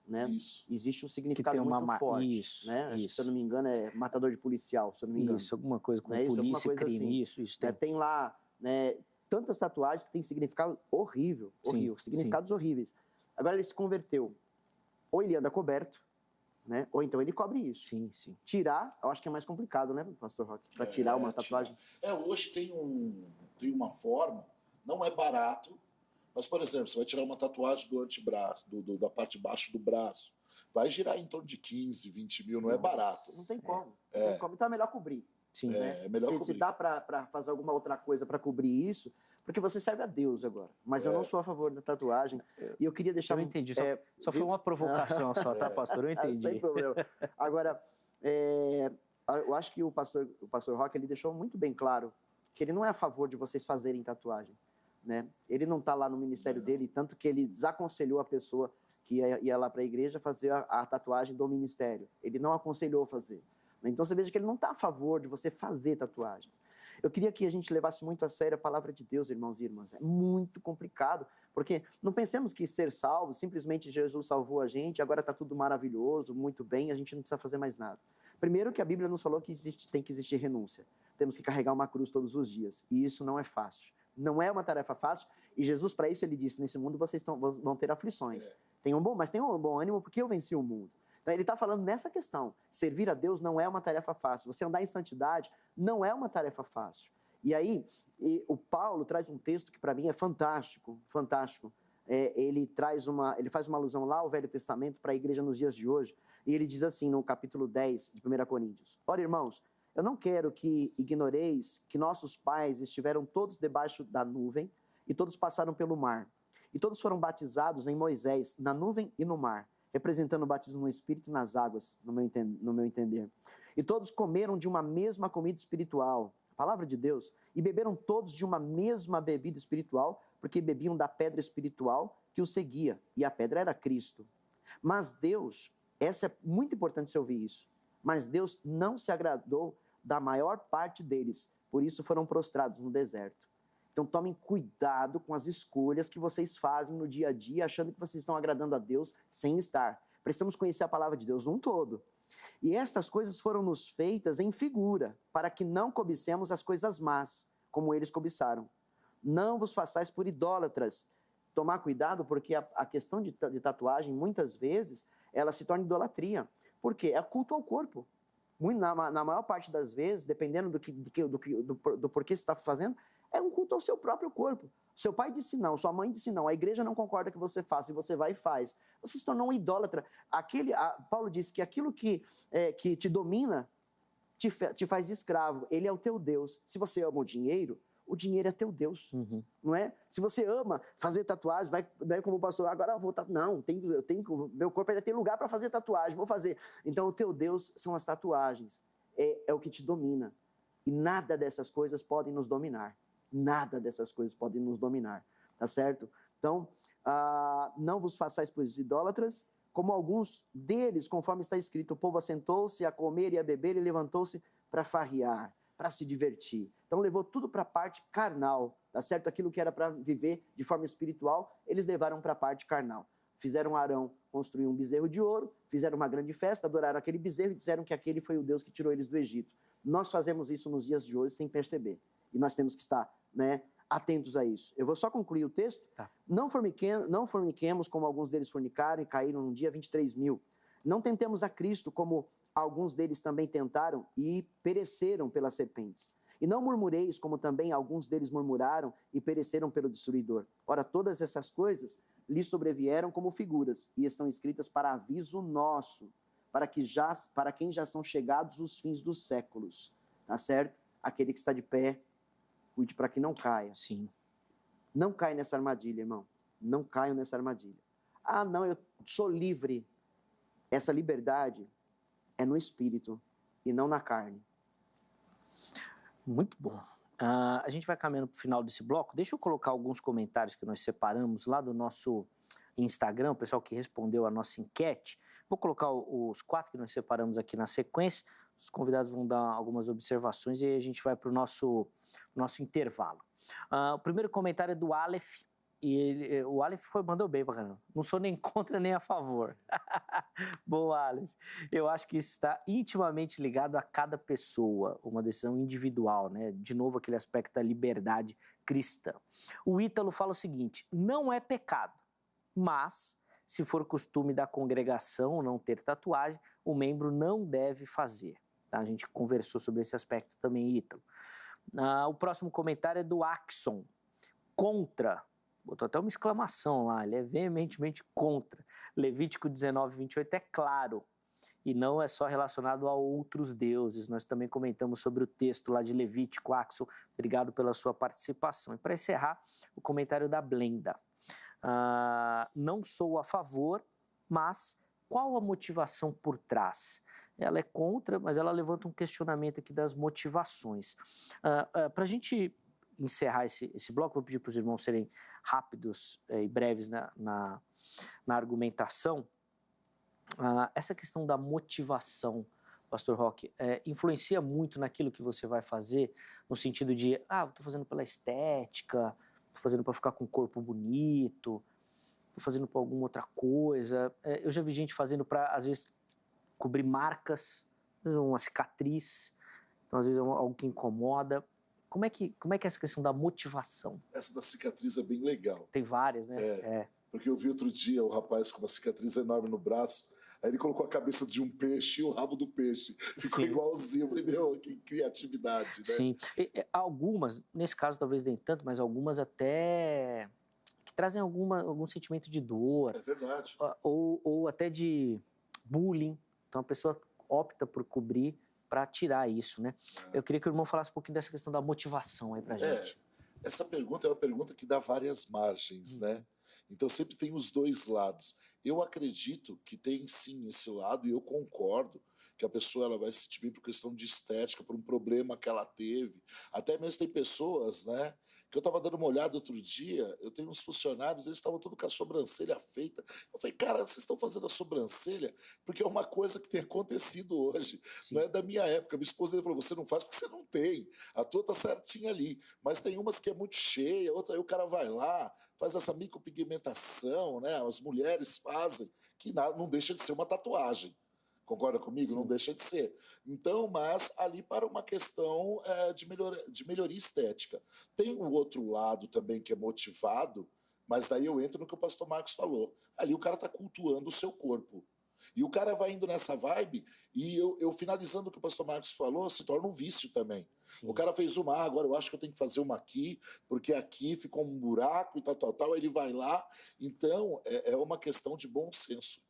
Né? Isso. Existe um significado muito forte. Isso, né? Isso. Se eu não me engano, é matador de policial, se eu não me engano. Isso, alguma coisa com né? polícia e crime. Assim. Isso tem lá, né, tantas tatuagens que têm significado horrível. Significados horríveis. Agora ele se converteu. Ou ele anda coberto, né? Ou então ele cobre isso. Sim. Tirar, eu acho que é mais complicado, né, pastor Roque? Para tirar uma tatuagem. Hoje tem uma forma, não é barato, mas, por exemplo, você vai tirar uma tatuagem do antebraço, da parte de baixo do braço, vai girar em torno de 15, 20 mil, não é barato. Não tem como. Então é melhor cobrir. Sim. Né? É melhor cobrir. Se dá para fazer alguma outra coisa para cobrir isso, porque você serve a Deus agora. Mas eu não sou a favor da tatuagem. E eu queria deixar... Eu entendi. Só foi uma provocação só, tá, pastor? Eu entendi. Sem problema. Agora, eu acho que o pastor Roque, ele deixou muito bem claro que ele não é a favor de vocês fazerem tatuagem. Né? Ele não está lá no ministério dele, tanto que ele desaconselhou a pessoa que ia lá para a igreja fazer a tatuagem do ministério. Ele não aconselhou fazer. Então você veja que ele não está a favor de você fazer tatuagens. Eu queria que a gente levasse muito a sério a palavra de Deus, irmãos e irmãs. É muito complicado, porque não pensemos que ser salvo, simplesmente Jesus salvou a gente, agora está tudo maravilhoso, muito bem, a gente não precisa fazer mais nada. Primeiro que a Bíblia nos falou que tem que existir renúncia. Temos que carregar uma cruz todos os dias, e isso não é fácil. Não é uma tarefa fácil, e Jesus, para isso, ele disse, nesse mundo vocês vão ter aflições. Mas tenham um bom ânimo, porque eu venci o mundo. Então, ele está falando nessa questão. Servir a Deus não é uma tarefa fácil. Você andar em santidade não é uma tarefa fácil. E aí, o Paulo traz um texto que, para mim, é fantástico. Ele faz uma alusão lá ao Velho Testamento para a igreja nos dias de hoje. E ele diz assim, no capítulo 10 de 1 Coríntios. Ora, irmãos, eu não quero que ignoreis que nossos pais estiveram todos debaixo da nuvem e todos passaram pelo mar. E todos foram batizados em Moisés, na nuvem e no mar, representando o batismo no Espírito e nas águas, no meu entender. E todos comeram de uma mesma comida espiritual, a palavra de Deus, e beberam todos de uma mesma bebida espiritual, porque bebiam da pedra espiritual que os seguia, e a pedra era Cristo. Mas Deus, essa é muito importante você ouvir isso, mas Deus não se agradou da maior parte deles, por isso foram prostrados no deserto. Então tomem cuidado com as escolhas que vocês fazem no dia a dia, achando que vocês estão agradando a Deus sem estar. Precisamos conhecer a palavra de Deus num todo. E estas coisas foram nos feitas em figura, para que não cobicemos as coisas más, como eles cobiçaram. Não vos façais por idólatras. Tomar cuidado, porque a questão de tatuagem, muitas vezes, ela se torna idolatria. Por quê? É culto ao corpo. Na maior parte das vezes, dependendo do porquê você está fazendo, é um culto ao seu próprio corpo. Seu pai disse não, sua mãe disse não, a igreja não concorda que você faça e você vai e faz. Você se tornou um idólatra. Paulo disse que aquilo que te domina te faz escravo. Ele é o teu Deus. Se você ama o dinheiro é teu Deus. Não é? Se você ama fazer tatuagem, vai como pastor, agora eu vou tatuar. Não, meu corpo ainda tem lugar para fazer tatuagem, vou fazer. Então o teu Deus são as tatuagens. É o que te domina. E nada dessas coisas podem nos dominar. nada dessas coisas pode nos dominar, tá certo? Então, não vos façais pois idólatras, como alguns deles, conforme está escrito, o povo assentou-se a comer e a beber e levantou-se para farrear, para se divertir. Então levou tudo para a parte carnal, tá certo? Aquilo que era para viver de forma espiritual, eles levaram para a parte carnal. Fizeram Arão construir um bezerro de ouro, fizeram uma grande festa, adoraram aquele bezerro e disseram que aquele foi o Deus que tirou eles do Egito. Nós fazemos isso nos dias de hoje sem perceber. E nós temos que estar, atentos a isso. Eu vou só concluir o texto. Tá. Não forniquemos como alguns deles fornicaram e caíram num dia 23.000. Não tentemos a Cristo como alguns deles também tentaram e pereceram pelas serpentes. E não murmureis como também alguns deles murmuraram e pereceram pelo destruidor. Ora, todas essas coisas lhes sobrevieram como figuras e estão escritas para aviso nosso, para quem já são chegados os fins dos séculos. Tá certo? Aquele que está de pé, cuide para que não caia. Sim. Não caia nessa armadilha, irmão. Não caiam nessa armadilha. Ah, não, eu sou livre. Essa liberdade é no espírito e não na carne. Muito bom. A gente vai caminhando para o final desse bloco. Deixa eu colocar alguns comentários que nós separamos lá do nosso Instagram, o pessoal que respondeu a nossa enquete. Vou colocar os 4 que nós separamos aqui na sequência. Os convidados vão dar algumas observações e aí a gente vai para o nosso intervalo. O primeiro comentário é do Aleph. E o Aleph mandou bem pra caramba. Não sou nem contra nem a favor. Boa, Aleph. Eu acho que isso está intimamente ligado a cada pessoa, uma decisão individual, né? De novo, aquele aspecto da liberdade cristã. O Ítalo fala o seguinte: não é pecado, mas se for costume da congregação não ter tatuagem, o membro não deve fazer. Tá? A gente conversou sobre esse aspecto também, Ítalo. O próximo comentário é do Axon. Contra. Botou até uma exclamação lá, ele é veementemente contra. Levítico 19, 28 é claro, e não é só relacionado a outros deuses. Nós também comentamos sobre o texto lá de Levítico. Axel, obrigado pela sua participação. E para encerrar, o comentário da Blenda. Não sou a favor, mas qual a motivação por trás? Ela é contra, mas ela levanta um questionamento aqui das motivações. Para a gente encerrar esse bloco, vou pedir para os irmãos serem rápidos e breves na argumentação. Essa questão da motivação, Pastor Roque, influencia muito naquilo que você vai fazer, no sentido de, estou fazendo pela estética, estou fazendo para ficar com o corpo bonito, estou fazendo para alguma outra coisa. Eu já vi gente fazendo para, às vezes, cobrir marcas, às vezes uma cicatriz, então às vezes é algo que incomoda. Como é que é essa questão da motivação? Essa da cicatriz é bem legal. Tem várias, né? Porque eu vi outro dia o rapaz com uma cicatriz enorme no braço, aí ele colocou a cabeça de um peixe e o rabo do peixe. Ficou igualzinho. Eu falei, meu, que criatividade, né? Sim. Algumas, nesse caso talvez nem tanto, mas algumas até que trazem algum sentimento de dor. É verdade. Ou até de bullying. Então a pessoa opta por cobrir para tirar isso, né? Eu queria que o irmão falasse um pouquinho dessa questão da motivação aí pra gente. Essa pergunta é uma pergunta que dá várias margens, né? Então sempre tem os dois lados. Eu acredito que tem sim esse lado e eu concordo que a pessoa ela vai se sentir bem por questão de estética, por um problema que ela teve. Até mesmo tem pessoas, né? Que eu estava dando uma olhada outro dia, eu tenho uns funcionários, eles estavam todos com a sobrancelha feita. Eu falei, cara, vocês estão fazendo a sobrancelha porque é uma coisa que tem acontecido hoje. Sim. Não é da minha época. Minha esposa falou, você não faz porque você não tem. A tua tá certinha ali. Mas tem umas que é muito cheia, outra aí o cara vai lá, faz essa micropigmentação, né? As mulheres fazem, que não deixa de ser uma tatuagem. Concorda comigo? Sim. Não deixa de ser. Então, mas ali para uma questão de melhoria estética. Tem o outro lado também que é motivado, mas daí eu entro no que o pastor Marcos falou. Ali o cara está cultuando o seu corpo. E o cara vai indo nessa vibe, e eu finalizando o que o pastor Marcos falou, se torna um vício também. Sim. O cara fez uma, agora eu acho que eu tenho que fazer uma aqui, porque aqui ficou um buraco e tal, aí ele vai lá. Então, é uma questão de bom senso.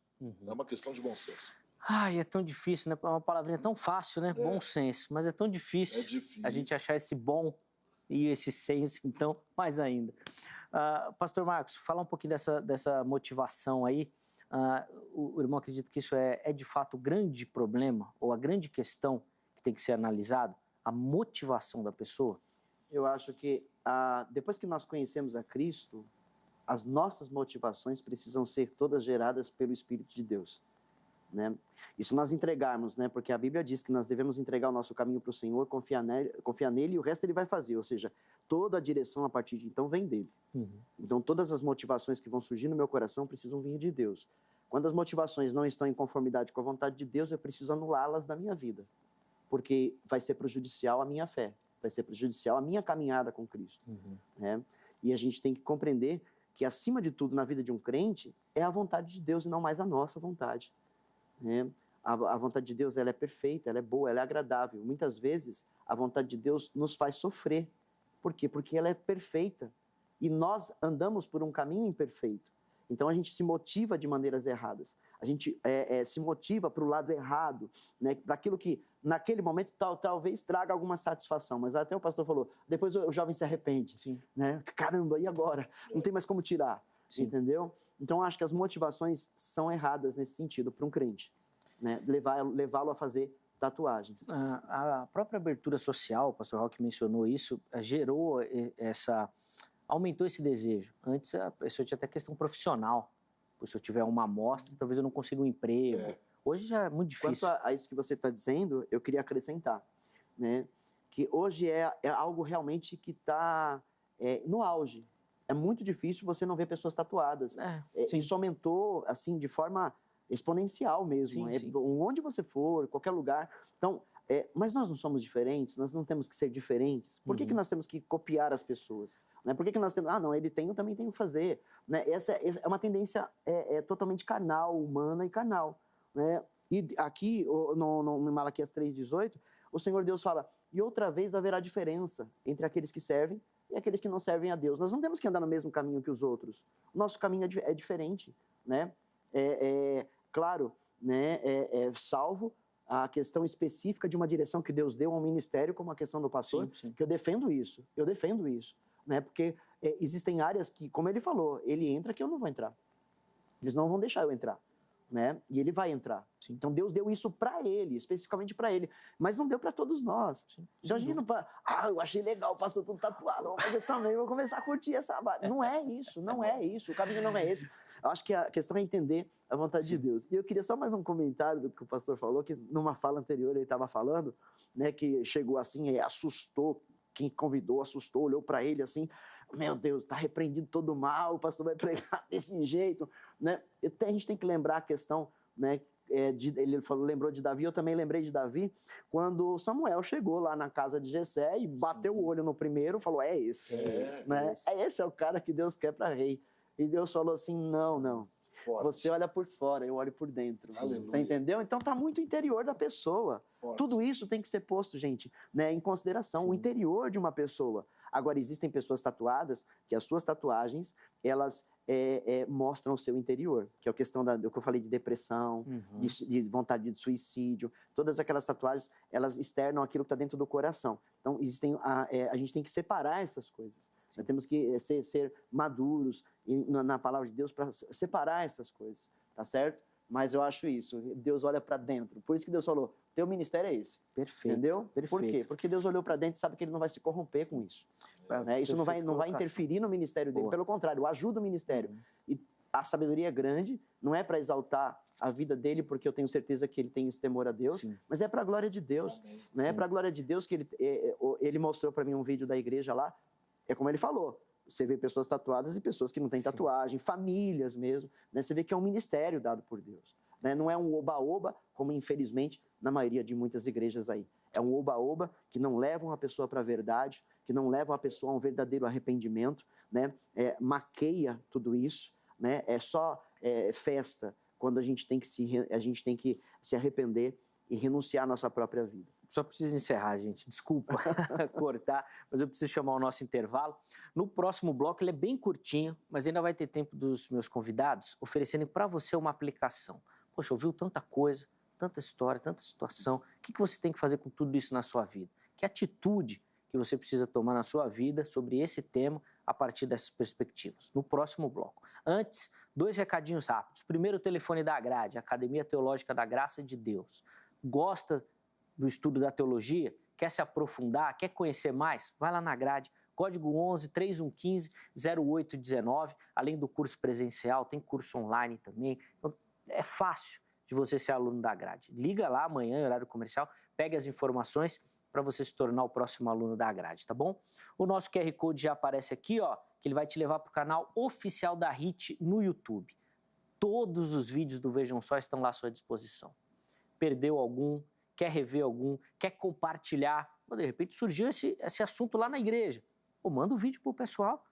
É uma questão de bom senso. Ai, é tão difícil, né? É uma palavrinha tão fácil, né? Bom senso, mas é tão difícil. É difícil. A gente achar esse bom e esse senso, então, mais ainda. Pastor Marcos, fala um pouquinho dessa motivação aí. O irmão acredita que isso é de fato o grande problema, ou a grande questão que tem que ser analisado, a motivação da pessoa? Eu acho que depois que nós conhecemos a Cristo, as nossas motivações precisam ser todas geradas pelo Espírito de Deus, né? E se nós entregarmos, né, porque a Bíblia diz que nós devemos entregar o nosso caminho para o Senhor, confiar nele e o resto ele vai fazer, ou seja, toda a direção a partir de então vem dele. Então todas as motivações que vão surgir no meu coração precisam vir de Deus. Quando as motivações não estão em conformidade com a vontade de Deus, eu preciso anulá-las da minha vida, porque vai ser prejudicial à minha fé, vai ser prejudicial à minha caminhada com Cristo, né? E a gente tem que compreender que, acima de tudo, na vida de um crente, é a vontade de Deus e não mais a nossa vontade, né? A vontade de Deus, ela é perfeita, ela é boa, ela é agradável. Muitas vezes, a vontade de Deus nos faz sofrer. Por quê? Porque ela é perfeita. E nós andamos por um caminho imperfeito. Então, a gente se motiva de maneiras erradas. A gente se motiva para o lado errado, né? Para aquilo que, naquele momento, talvez traga alguma satisfação. Mas até o pastor falou, depois o jovem se arrepende. Sim. Né? Caramba, e agora? Não tem mais como tirar. Sim. Entendeu? Então, acho que as motivações são erradas nesse sentido para um crente, né? Levá-lo a fazer tatuagens. A própria abertura social, o pastor Roque mencionou isso, gerou aumentou esse desejo. Antes, a pessoa tinha até questão profissional. Se eu tiver uma amostra, talvez eu não consiga um emprego. Hoje já é muito difícil. Quanto a isso que você está dizendo, eu queria acrescentar, né? Que hoje é algo realmente que está no auge. É muito difícil você não ver pessoas tatuadas. Isso aumentou, assim, de forma exponencial mesmo. Sim. Onde você for, qualquer lugar. Então, mas nós não somos diferentes, nós não temos que ser diferentes. Por que nós temos que copiar as pessoas? Né? Por que nós temos... não, ele tem, eu também tenho que fazer. Né? Essa é uma tendência totalmente carnal, humana e carnal. Né? E aqui, no Malaquias 3,18, o Senhor Deus fala, e outra vez haverá diferença entre aqueles que servem e aqueles que não servem a Deus. Nós não temos que andar no mesmo caminho que os outros. O nosso caminho é diferente. Né? Claro, né? Salvo a questão específica de uma direção que Deus deu ao ministério, como a questão do pastor, sim. que eu defendo isso, né? Porque existem áreas que, como ele falou, ele entra que eu não vou entrar. Eles não vão deixar eu entrar, né? E ele vai entrar. Sim. Então Deus deu isso para ele, especificamente para ele, mas não deu para todos nós. Sim. Então a gente não fala, eu achei legal o pastor todo tatuado, vou fazer também, vou começar a curtir essa vibe. Não é isso, o caminho não é esse. Eu acho que a questão é entender a vontade de Deus. E eu queria só mais um comentário do que o pastor falou, que numa fala anterior ele estava falando, né, que chegou assim e assustou, quem convidou assustou, olhou para ele assim, meu Deus, está repreendido todo o mal, o pastor vai pregar desse jeito, né? A gente tem que lembrar a questão, né, ele lembrou de Davi, eu também lembrei de Davi, quando Samuel chegou lá na casa de Jessé e bateu o olho no primeiro, falou, esse, né? Esse é o cara que Deus quer para rei. E Deus falou assim, não, forte. Você olha por fora, eu olho por dentro. Você entendeu? Então tá muito interior da pessoa. Forte. Tudo isso tem que ser posto, gente, né, em consideração, o interior de uma pessoa. Agora, existem pessoas tatuadas que as suas tatuagens, elas mostram o seu interior, que é a questão do que eu falei de depressão, de vontade de suicídio. Todas aquelas tatuagens, elas externam aquilo que está dentro do coração. Então, a gente tem que separar essas coisas. Nós temos que ser maduros na palavra de Deus para separar essas coisas, tá certo? Mas eu acho isso, Deus olha para dentro. Por isso que Deus falou, teu ministério é esse. Perfeito. Entendeu? Perfeito. Por quê? Porque Deus olhou para dentro e sabe que ele não vai se corromper com isso. Né? Isso não vai interferir no ministério dele. Pelo contrário, ajuda o ministério. E a sabedoria é grande, não é para exaltar a vida dele, porque eu tenho certeza que ele tem esse temor a Deus, mas é para a glória de Deus. Né? É para a glória de Deus que ele mostrou para mim um vídeo da igreja lá, é como ele falou, você vê pessoas tatuadas e pessoas que não têm tatuagem, famílias mesmo, né? Você vê que é um ministério dado por Deus. Né? Não é um oba-oba, como infelizmente na maioria de muitas igrejas aí. É um oba-oba que não levam a pessoa para a verdade, que não levam a pessoa a um verdadeiro arrependimento, né? Maqueia tudo isso, né? É só festa quando a gente tem que se arrepender e renunciar à nossa própria vida. Só preciso encerrar, gente. Desculpa cortar, mas eu preciso chamar o nosso intervalo. No próximo bloco, ele é bem curtinho, mas ainda vai ter tempo dos meus convidados oferecerem para você uma aplicação. Poxa, ouviu tanta coisa, tanta história, tanta situação. O que você tem que fazer com tudo isso na sua vida? Que atitude que você precisa tomar na sua vida sobre esse tema a partir dessas perspectivas? No próximo bloco. Antes, 2 recadinhos rápidos. Primeiro, o telefone da Grade, Academia Teológica da Graça de Deus. Gosta do estudo da teologia, quer se aprofundar, quer conhecer mais, vai lá na Grade, código 11 3115 0819. Além do curso presencial, tem curso online também. Então, é fácil de você ser aluno da grade. Liga lá amanhã, em horário comercial, pegue as informações para você se tornar o próximo aluno da grade, tá bom? O nosso QR Code já aparece aqui, ó, que ele vai te levar para o canal oficial da HIT no YouTube. Todos os vídeos do Vejam Só estão lá à sua disposição. Perdeu algum, quer rever algum, quer compartilhar, ou de repente surgiu esse assunto lá na igreja. Ou manda o vídeo para o pessoal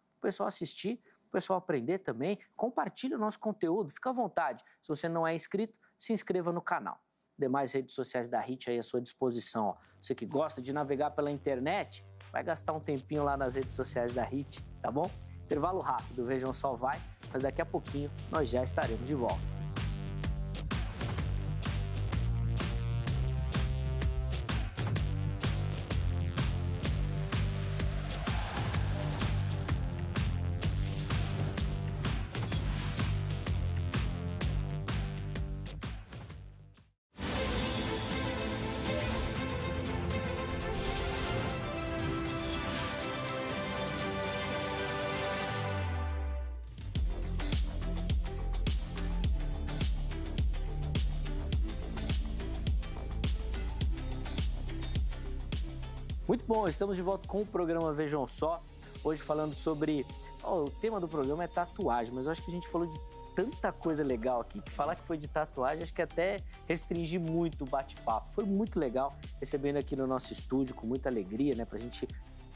assistir, o pessoal aprender também. Compartilha o nosso conteúdo, fica à vontade. Se você não é inscrito, se inscreva no canal. Demais redes sociais da HIT aí à sua disposição. Ó. Você que gosta de navegar pela internet, vai gastar um tempinho lá nas redes sociais da HIT, tá bom? Intervalo rápido, Vejam Só vai, mas daqui a pouquinho nós já estaremos de volta. Muito bom, estamos de volta com o programa Vejam Só, hoje falando sobre... o tema do programa é tatuagem, mas eu acho que a gente falou de tanta coisa legal aqui, que falar que foi de tatuagem, acho que até restringi muito o bate-papo. Foi muito legal recebendo aqui no nosso estúdio, com muita alegria, né, pra gente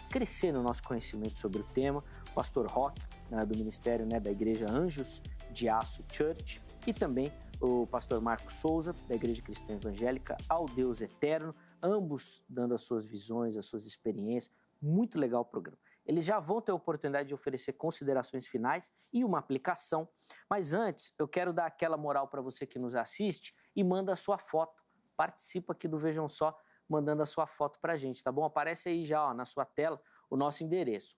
crescer no nosso conhecimento sobre o tema, o pastor Roque, né, do Ministério, né, da Igreja Anjos de Aço Church, e também o pastor Marcos Souza, da Igreja Cristã Evangélica ao Deus Eterno, ambos dando as suas visões, as suas experiências. Muito legal o programa. Eles já vão ter a oportunidade de oferecer considerações finais e uma aplicação. Mas antes, eu quero dar aquela moral para você que nos assiste e manda a sua foto. Participa aqui do Vejam Só, mandando a sua foto para a gente, tá bom? Aparece aí já, ó, na sua tela o nosso endereço,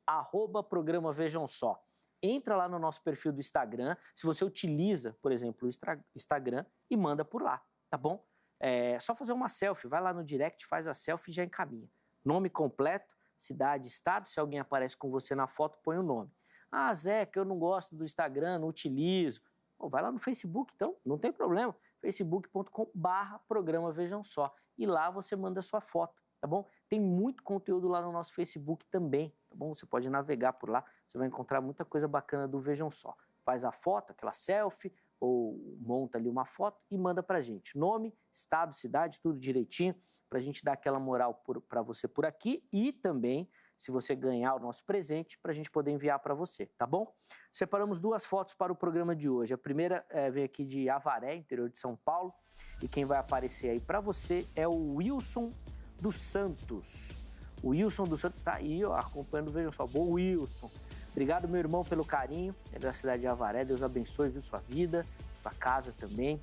@programa Vejam Só. Entra lá no nosso perfil do Instagram, se você utiliza, por exemplo, o Instagram, e manda por lá, tá bom? É só fazer uma selfie, vai lá no direct, faz a selfie e já encaminha. Nome completo, cidade, estado, se alguém aparece com você na foto, põe o nome. Ah, Zé, que eu não gosto do Instagram, não utilizo. Pô, vai lá no Facebook, então, não tem problema. facebook.com/programa Vejam Só. E lá você manda a sua foto, tá bom? Tem muito conteúdo lá no nosso Facebook também, tá bom? Você pode navegar por lá, você vai encontrar muita coisa bacana do Vejam Só. Faz a foto, aquela selfie, ou monta ali uma foto e manda pra gente. Nome, estado, cidade, tudo direitinho, pra gente dar aquela moral pra você por aqui e também, se você ganhar o nosso presente, pra gente poder enviar pra você, tá bom? Separamos 2 fotos para o programa de hoje. A primeira vem aqui de Avaré, interior de São Paulo, e quem vai aparecer aí pra você é o Wilson dos Santos. O Wilson dos Santos tá aí, ó, acompanhando o Vejam Só. Boa, Wilson. Obrigado, meu irmão, pelo carinho. É da cidade de Avaré. Deus abençoe, viu, sua vida, sua casa também.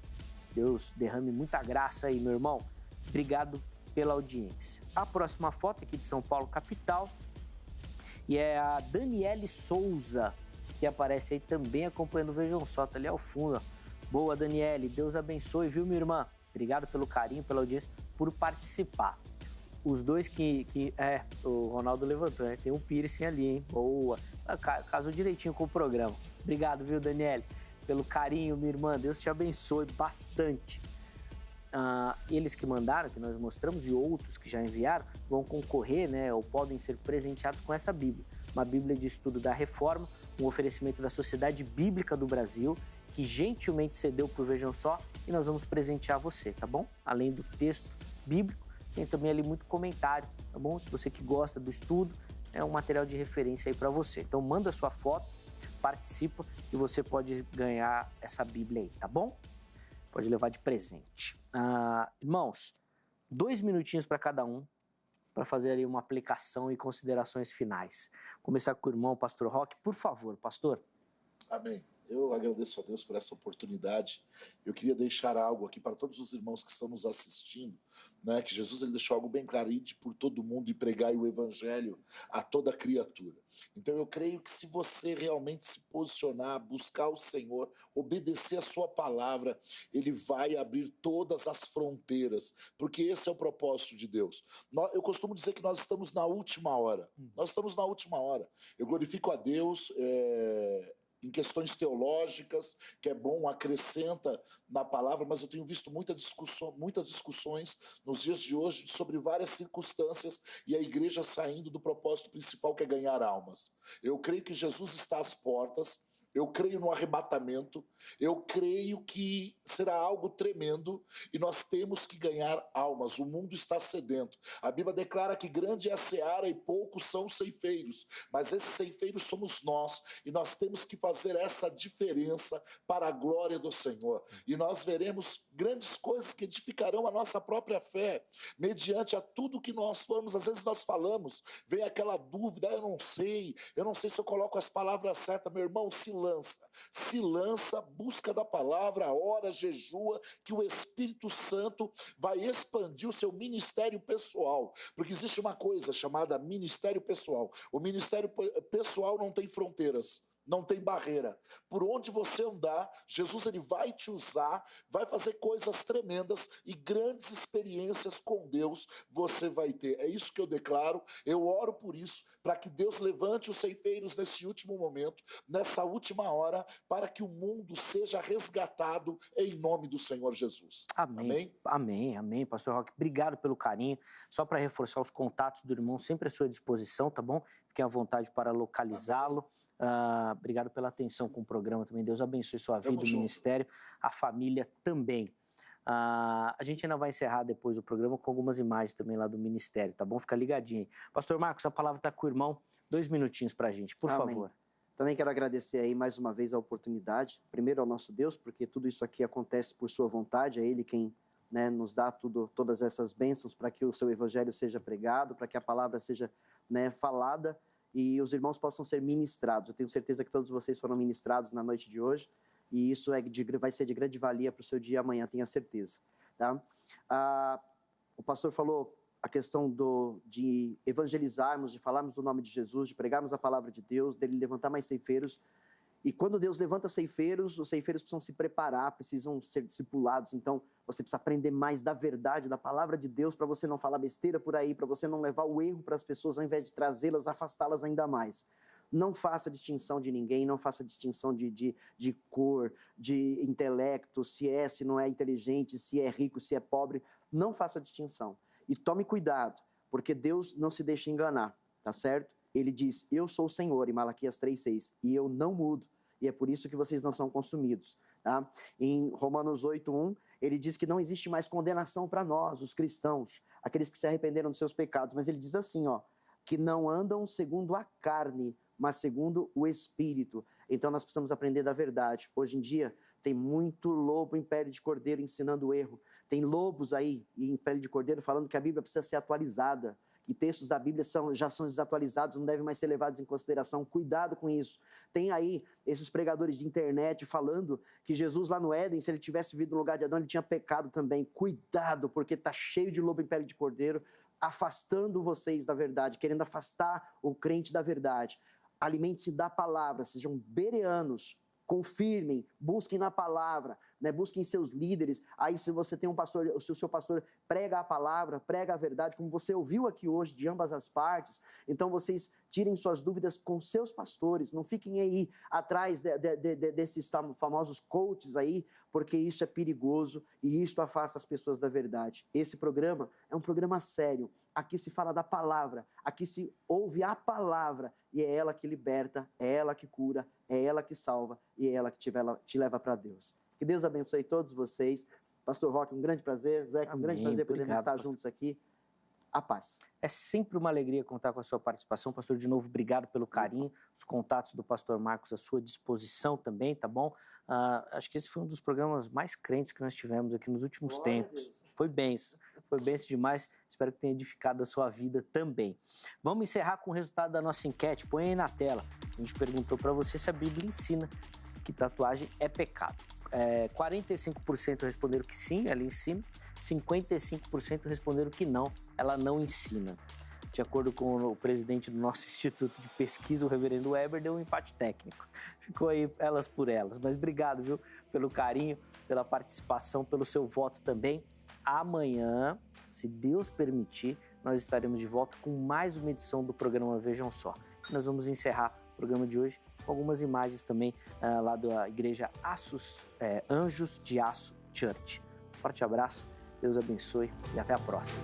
Deus derrame muita graça aí, meu irmão. Obrigado pela audiência. A próxima foto aqui de São Paulo, capital, e é a Daniele Souza, que aparece aí também acompanhando o Vejam Só, tá ali ao fundo. Ó. Boa, Daniele. Deus abençoe, viu, minha irmã? Obrigado pelo carinho, pela audiência, por participar. Os dois o Ronaldo levantou, né? Tem um piercing ali, hein? Boa. Casou direitinho com o programa. Obrigado, viu, Daniele? Pelo carinho, minha irmã. Deus te abençoe bastante. Eles que mandaram, que nós mostramos, e outros que já enviaram, vão concorrer, né? Ou podem ser presenteados com essa Bíblia. Uma Bíblia de estudo da Reforma, um oferecimento da Sociedade Bíblica do Brasil, que gentilmente cedeu pro Vejam Só, e nós vamos presentear você, tá bom? Além do texto bíblico, tem também ali muito comentário, tá bom? Se você que gosta do estudo, é um material de referência aí para você. Então manda sua foto, participa e você pode ganhar essa Bíblia aí, tá bom? Pode levar de presente. Irmãos, 2 minutinhos para cada um, para fazer ali uma aplicação e considerações finais. Vou começar com o irmão, pastor Roque. Por favor, pastor. Amém. Eu agradeço a Deus por essa oportunidade. Eu queria deixar algo aqui para todos os irmãos que estão nos assistindo, né? Que Jesus ele deixou algo bem claro: ide por todo mundo e pregai o evangelho a toda criatura. Então eu creio que se você realmente se posicionar, buscar o Senhor, obedecer a sua palavra, Ele vai abrir todas as fronteiras, porque esse é o propósito de Deus. Eu costumo dizer que nós estamos na última hora. Nós estamos na última hora. Eu glorifico a Deus em questões teológicas, que é bom, acrescenta na palavra, mas eu tenho visto muitas discussões nos dias de hoje sobre várias circunstâncias e a igreja saindo do propósito principal, que é ganhar almas. Eu creio que Jesus está às portas, eu creio no arrebatamento, eu creio que será algo tremendo e nós temos que ganhar almas. O mundo está sedento. A Bíblia declara que grande é a seara e poucos são os ceifeiros, mas esses ceifeiros somos nós e nós temos que fazer essa diferença para a glória do Senhor. E nós veremos grandes coisas que edificarão a nossa própria fé, mediante a tudo que nós formos. Às vezes nós falamos, vem aquela dúvida: eu não sei se eu coloco as palavras certas. Meu irmão, se lança, busca da palavra, ora, jejua, que o Espírito Santo vai expandir o seu ministério pessoal, porque existe uma coisa chamada ministério pessoal. O ministério pessoal não tem fronteiras, não tem barreira. Por onde você andar, Jesus ele vai te usar, vai fazer coisas tremendas e grandes experiências com Deus você vai ter. É isso que eu declaro, eu oro por isso, para que Deus levante os ceifeiros nesse último momento, nessa última hora, para que o mundo seja resgatado em nome do Senhor Jesus. Amém? Amém, amém. Pastor Roque, obrigado pelo carinho. Só para reforçar, os contatos do irmão sempre à sua disposição, tá bom? Fiquem à vontade para localizá-lo. Obrigado pela atenção com o programa também. Deus abençoe sua vida, o ministério, a família também. A gente ainda vai encerrar depois o programa com algumas imagens também lá do ministério, tá bom? Fica ligadinho aí. Pastor Marcos, a palavra está com o irmão. 2 minutinhos para a gente, por favor. Também quero agradecer aí mais uma vez a oportunidade. Primeiro ao nosso Deus, porque tudo isso aqui acontece por sua vontade. É Ele quem, né, nos dá todas essas bênçãos para que o seu evangelho seja pregado, para que a palavra seja, né, falada e os irmãos possam ser ministrados. Eu tenho certeza que todos vocês foram ministrados na noite de hoje e isso vai ser de grande valia para o seu dia amanhã, tenha certeza. Tá? O pastor falou a questão de evangelizarmos, de falarmos do nome de Jesus, de pregarmos a palavra de Deus, dele levantar mais ceifeiros. E quando Deus levanta ceifeiros, os ceifeiros precisam se preparar, precisam ser discipulados. Então, você precisa aprender mais da verdade, da palavra de Deus, para você não falar besteira por aí, para você não levar o erro para as pessoas, ao invés de trazê-las, afastá-las ainda mais. Não faça distinção de ninguém, não faça distinção de cor, de intelecto, se não é inteligente, se é rico, se é pobre. Não faça distinção. E tome cuidado, porque Deus não se deixa enganar, tá certo? Ele diz: eu sou o Senhor, em Malaquias 3:6, e eu não mudo. E é por isso que vocês não são consumidos. Tá? Em Romanos 8:1, ele diz que não existe mais condenação para nós, os cristãos, aqueles que se arrependeram dos seus pecados. Mas ele diz assim, que não andam segundo a carne, mas segundo o Espírito. Então nós precisamos aprender da verdade. Hoje em dia tem muito lobo em pele de cordeiro ensinando o erro. Tem lobos aí em pele de cordeiro falando que a Bíblia precisa ser atualizada, que textos da Bíblia já são desatualizados, não devem mais ser levados em consideração. Cuidado com isso. Tem aí esses pregadores de internet falando que Jesus lá no Éden, se ele tivesse vindo no lugar de Adão, ele tinha pecado também. Cuidado, porque está cheio de lobo em pele de cordeiro, afastando vocês da verdade, querendo afastar o crente da verdade. Alimente-se da palavra, sejam bereanos, confirmem, busquem na palavra, né? Busquem seus líderes. Aí se você tem um pastor, se o seu pastor prega a palavra, prega a verdade, como você ouviu aqui hoje de ambas as partes, então vocês tirem suas dúvidas com seus pastores, não fiquem aí atrás desses famosos coaches aí, porque isso é perigoso e isso afasta as pessoas da verdade. Esse programa é um programa sério, aqui se fala da palavra, aqui se ouve a palavra e é ela que liberta, é ela que cura, é ela que salva e é ela que te leva para Deus. Que Deus abençoe todos vocês. Pastor Roque, um grande prazer. Zeca, um grande prazer podermos estar juntos aqui. A paz. É sempre uma alegria contar com a sua participação. Pastor, de novo, obrigado pelo carinho. Os contatos do Pastor Marcos à sua disposição também, tá bom? Acho que esse foi um dos programas mais crentes que nós tivemos aqui nos últimos tempos. Foi benção demais. Espero que tenha edificado a sua vida também. Vamos encerrar com o resultado da nossa enquete. Põe aí na tela. A gente perguntou para você se a Bíblia ensina que tatuagem é pecado. 45% responderam que sim, ela ensina, 55% responderam que não, ela não ensina. De acordo com o presidente do nosso Instituto de Pesquisa, o reverendo Weber, deu um empate técnico. Ficou aí elas por elas. Mas obrigado, viu, pelo carinho, pela participação, pelo seu voto também. Amanhã, se Deus permitir, nós estaremos de volta com mais uma edição do programa Vejam Só. Nós vamos encerrar o programa de hoje com algumas imagens também lá da igreja Anjos de Aço Church. Forte abraço, Deus abençoe e até a próxima.